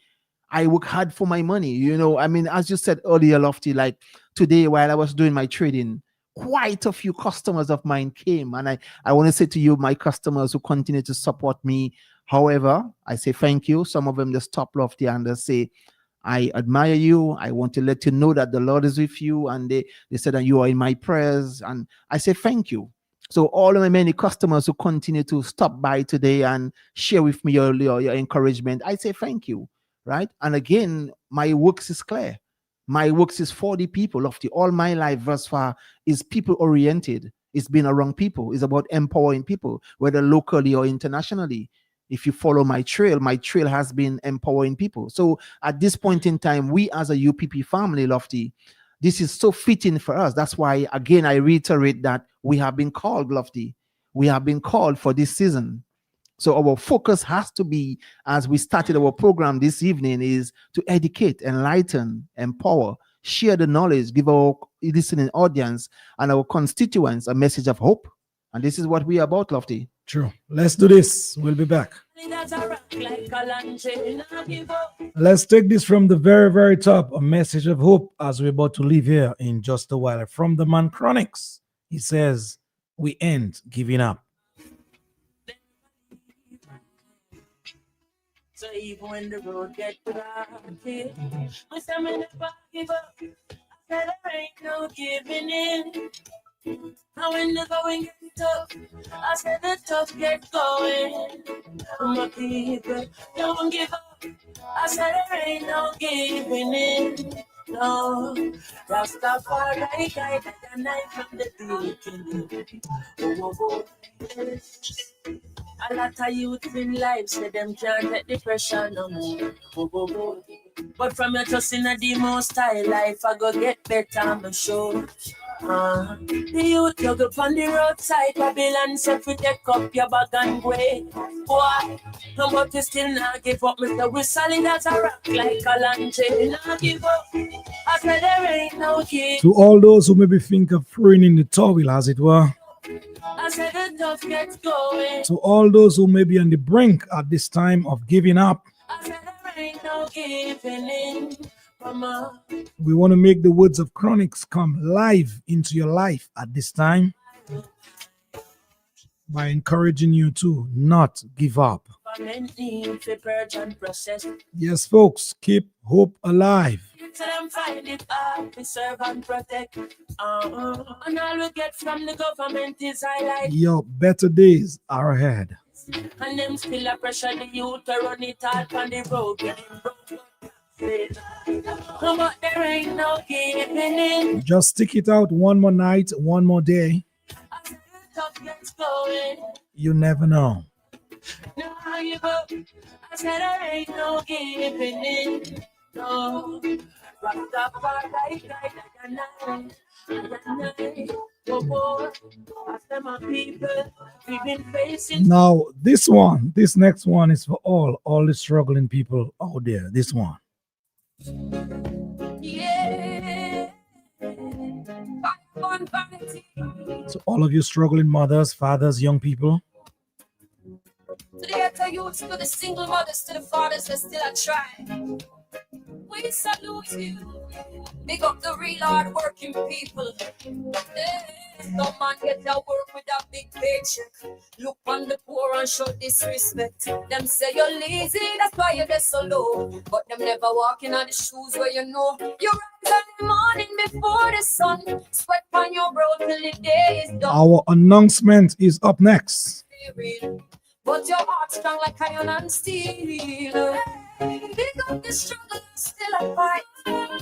I work hard for my money. I mean, as you said earlier, Lofty, like today while I was doing my trading, quite a few customers of mine came. And I want to say to you, my customers who continue to support me, however, I say thank you. Some of them just stop, Lofty, and they say, I admire you. I want to let you know that the Lord is with you. And they said that you are in my prayers. And I say thank you. So all of my many customers who continue to stop by today and share with me your encouragement, I say thank you. Right? And again, my works is clear. My works is for the people. All my life thus far is people oriented. It's been around people. It's about empowering people, whether locally or internationally. If you follow my trail has been empowering people. So at this point in time, we as a UPP family, Lofty, this is so fitting for us. That's why, again, I reiterate that we have been called, Lofty. We have been called for this season. So our focus has to be, as we started our program this evening, is to educate, enlighten, empower, share the knowledge, give our listening audience and our constituents a message of hope. And this is what we are about, Lofty. True. Let's do this. We'll be back. Let's take this from the very, very top, a message of hope, as we're about to leave here in just a while. From the Man Chronics, he says, we end giving up. So even when the road gets rocky, we say me never give up. I said there ain't no giving in. And when the going gets tough, I said the tough get going. My people, don't give up. I said there ain't no giving in. No, Rastafari guided the night from the beginning. Oh. A lot of youth in life say them can't take the pressure no more. But from your trust in the most high life, I go get better, I'm sure. The youth juggle on the roadside, Babylon said we take up your bag and go. Boy, but you still not give up, Mr. We solid as a rock like a lantern. Not give up. I said there ain't no key. To all those who maybe think of throwing in the towel, as it were, I said the tough gets going. To all those who may be on the brink at this time of giving up, I said there ain't no giving in. Mama, we want to make the words of Chronics come live into your life at this time by encouraging you to not give up. Yes, folks, keep hope alive. Them find it hard to serve and protect. And all we get from the government is highlight. Your better days are ahead. And them still a pressure the youth to run it out on the road. But there ain't no giving in. Just stick it out one more night, one more day. As the tough gets going, You never know. no give up. I said there ain't no giving in. No. Now, this next one is for all the struggling people out there. This one. Yeah. So all of you struggling mothers, fathers, young people, To the ghetto youths, to the single mothers, to the fathers that still are trying. We salute you. Big up the real hard working people. Some man get their work with a big paycheck. Look on the poor and show disrespect. Them say you're lazy, that's why you're there so low. But them never walking on the shoes where you know. You rise in the morning before the sun. Sweat on your brow till the day is done. our announcement is up next. Real. But your heart's strong like iron and steel. Big up the struggle, still a fight.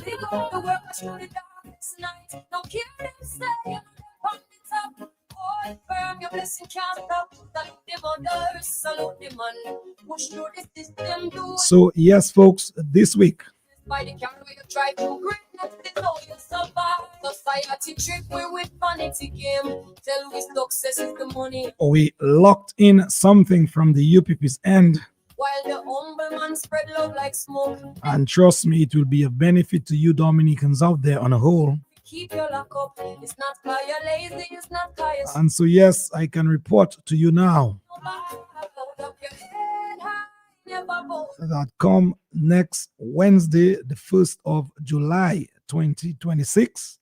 Big up the work through the darkest night. Don't care them say you're on the top. Hold firm, your blessing can't stop. Salute the mothers, salute the man. Push through the system, do So yes, folks, this week by the camera you try to greatness is how you survive. Society trick we with vanity game. Tell we success is the money. we locked in something from the UPP's end, While the humble man spread love like smoke. and trust me, it will be a benefit to you Dominicans out there on a whole. Keep your lock up. It's not cause you're lazy, it's not cause you're And so yes, I can report to you now hold up your head high, never bow. that come next Wednesday, the 1st of July 2026,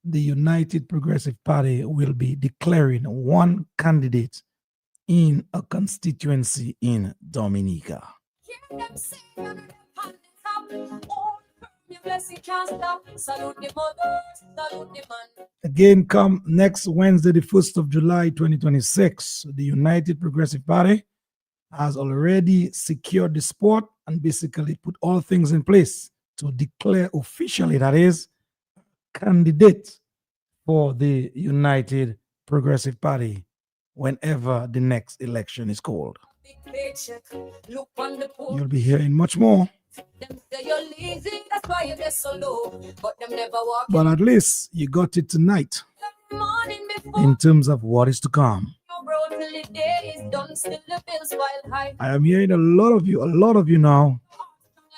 the United Progressive Party will be declaring one candidate in a constituency in Dominica. Hear them say you're the on the top. All firm, your blessing can't stop. Salute the mothers, salute the man. Again, come next Wednesday, the 1st of July 2026, the United Progressive Party has already secured the spot and basically put all things in place to declare officially, that is, candidate for the United Progressive Party whenever the next election is called. Big paycheck. Look on the poor. You'll be hearing much more, Them say you're lazy, that's why you're there so low. But them never walk but at least you got it tonight every morning before in terms of what is to come. your bro till the day is done. Still the bills while high. I am hearing a lot of you now.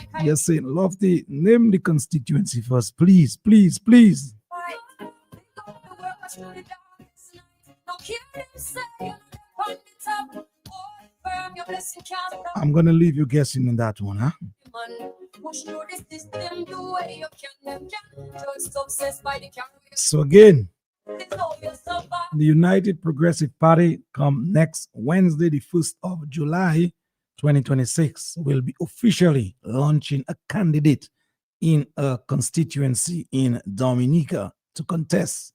Like I You're saying, Lofty, name the constituency first, please, please, please. fight. Pick up the workers through the darkest night. Don't care them say you're on the top. Hold firm, your blessing can't stop. I'm gonna leave you guessing on that one, huh? Man, push through the system, do what you can. Judge success by the camera. So again, It's how you survive. the United Progressive Party come next Wednesday, the 1st of July 2026, will be officially launching a candidate in a constituency in Dominica to contest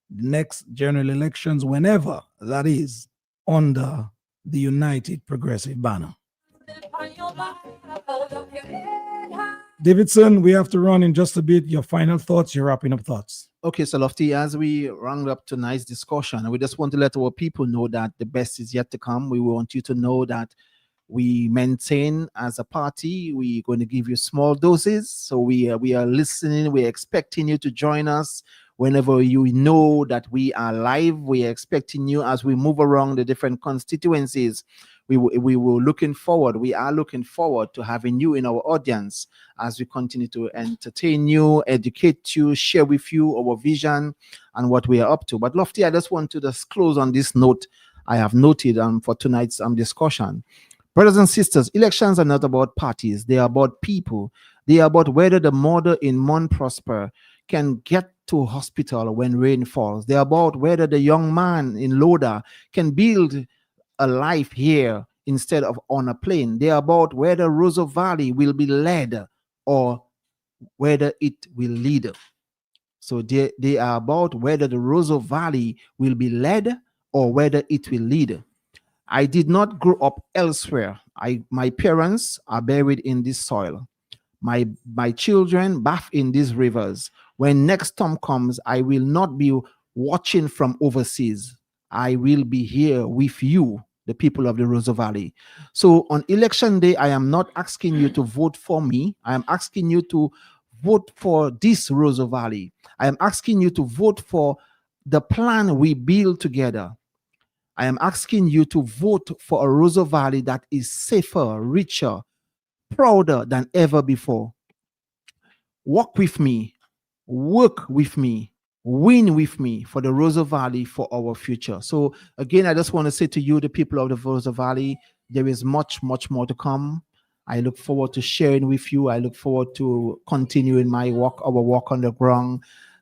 the next general elections whenever that is under the United Progressive banner. On your back, hold up your head high. Davidson, we have to run in just a bit. Your final thoughts, your wrapping up thoughts. Okay, so Lofty, as we round up tonight's discussion, we just want to let our people know that the best is yet to come. We want you to know that we maintain as a party. We're going to give you small doses. So we are listening. We're expecting you to join us whenever you know that we are live. We are expecting you as we move around the different constituencies. we were looking forward. We are looking forward to having you in our audience as we continue to entertain you, educate you, share with you our vision and what we are up to. But Lofty, I just want to just close on this note I have noted for tonight's discussion. Brothers and sisters, elections are not about parties. They are about people. They are about whether the mother in Mount Prosper can get to hospital when rain falls. They are about whether the young man in Loda can build a life here instead of on a plane. They are about whether Roseau Valley will be led or whether it will lead. So they are about whether the Roseau Valley will be led or whether it will lead. I did not grow up elsewhere. My parents are buried in this soil. My children bath in these rivers. When next storm comes, I will not be watching from overseas. I will be here with you, the people of the Roseau Valley. So on election day, I am not asking you to vote for me. I am asking you to vote for this Roseau Valley. I am asking you to vote for the plan we build together. I am asking you to vote for a Roseau Valley that is safer, richer, prouder than ever before. Walk with me, work with me, win with me for the Roseau Valley for our future. So again, I just want to say to you, the people of the Roseau Valley, there is much, much more to come. I look forward to sharing with you. I look forward to continuing my walk, our walk on the ground,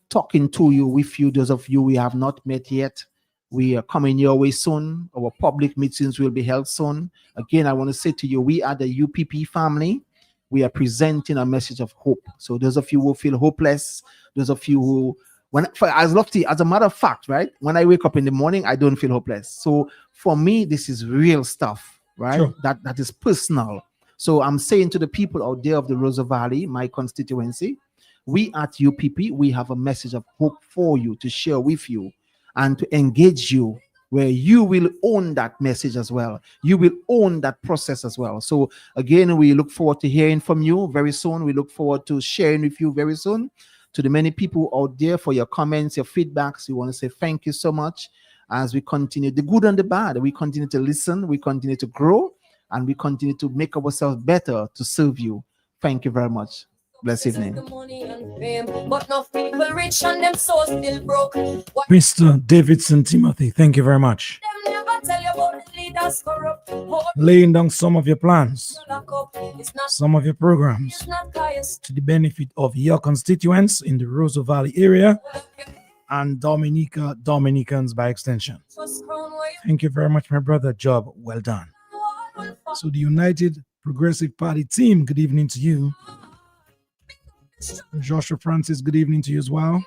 talking to you, with you, those of you we have not met yet. We are coming your way soon. Our public meetings will be held soon. Again, I want to say to you, we are the UPP family. We are presenting a message of hope. So those of you who feel hopeless, those of you who, as Lofty, as a matter of fact, right? When I wake up in the morning, I don't feel hopeless. So for me, this is real stuff, right? Sure. That is personal. So I'm saying to the people out there of the Roseau Valley, my constituency, we at UPP, we have a message of hope for you to share with you and to engage you, where you will own that message as well. You will own that process as well. So again, we look forward to hearing from you very soon. We look forward to sharing with you very soon. To the many people out there for your comments, your feedbacks, we want to say thank you so much as we continue, the good and the bad. We continue to listen, we continue to grow, and we continue to make ourselves better to serve you. Thank you very much. Bless evening. Mr. Davidson Timothy, thank you very much. Laying down some of your plans, some of your programs to the benefit of your constituents in the Roseau Valley area and Dominicans by extension. Thank you very much, my brother. Job well done. So the United Progressive Party team, good evening to you. Joshua Francis, good evening to you as well.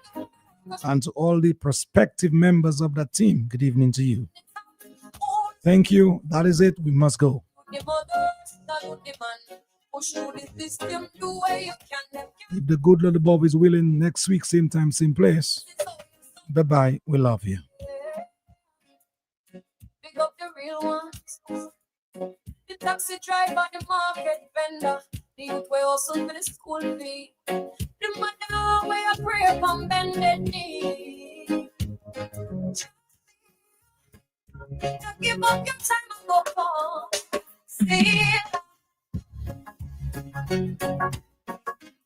And to all the prospective members of that team, good evening to you. Thank you. That is it. We must go. If the good Lord above is willing, next week, same time, same place. Bye-bye. We love you. Pick up the real ones. The taxi driver, the market vendor, the youth way also for the school fee. The mother where I pray upon bended knee. Don't give up your time and go home. See ya.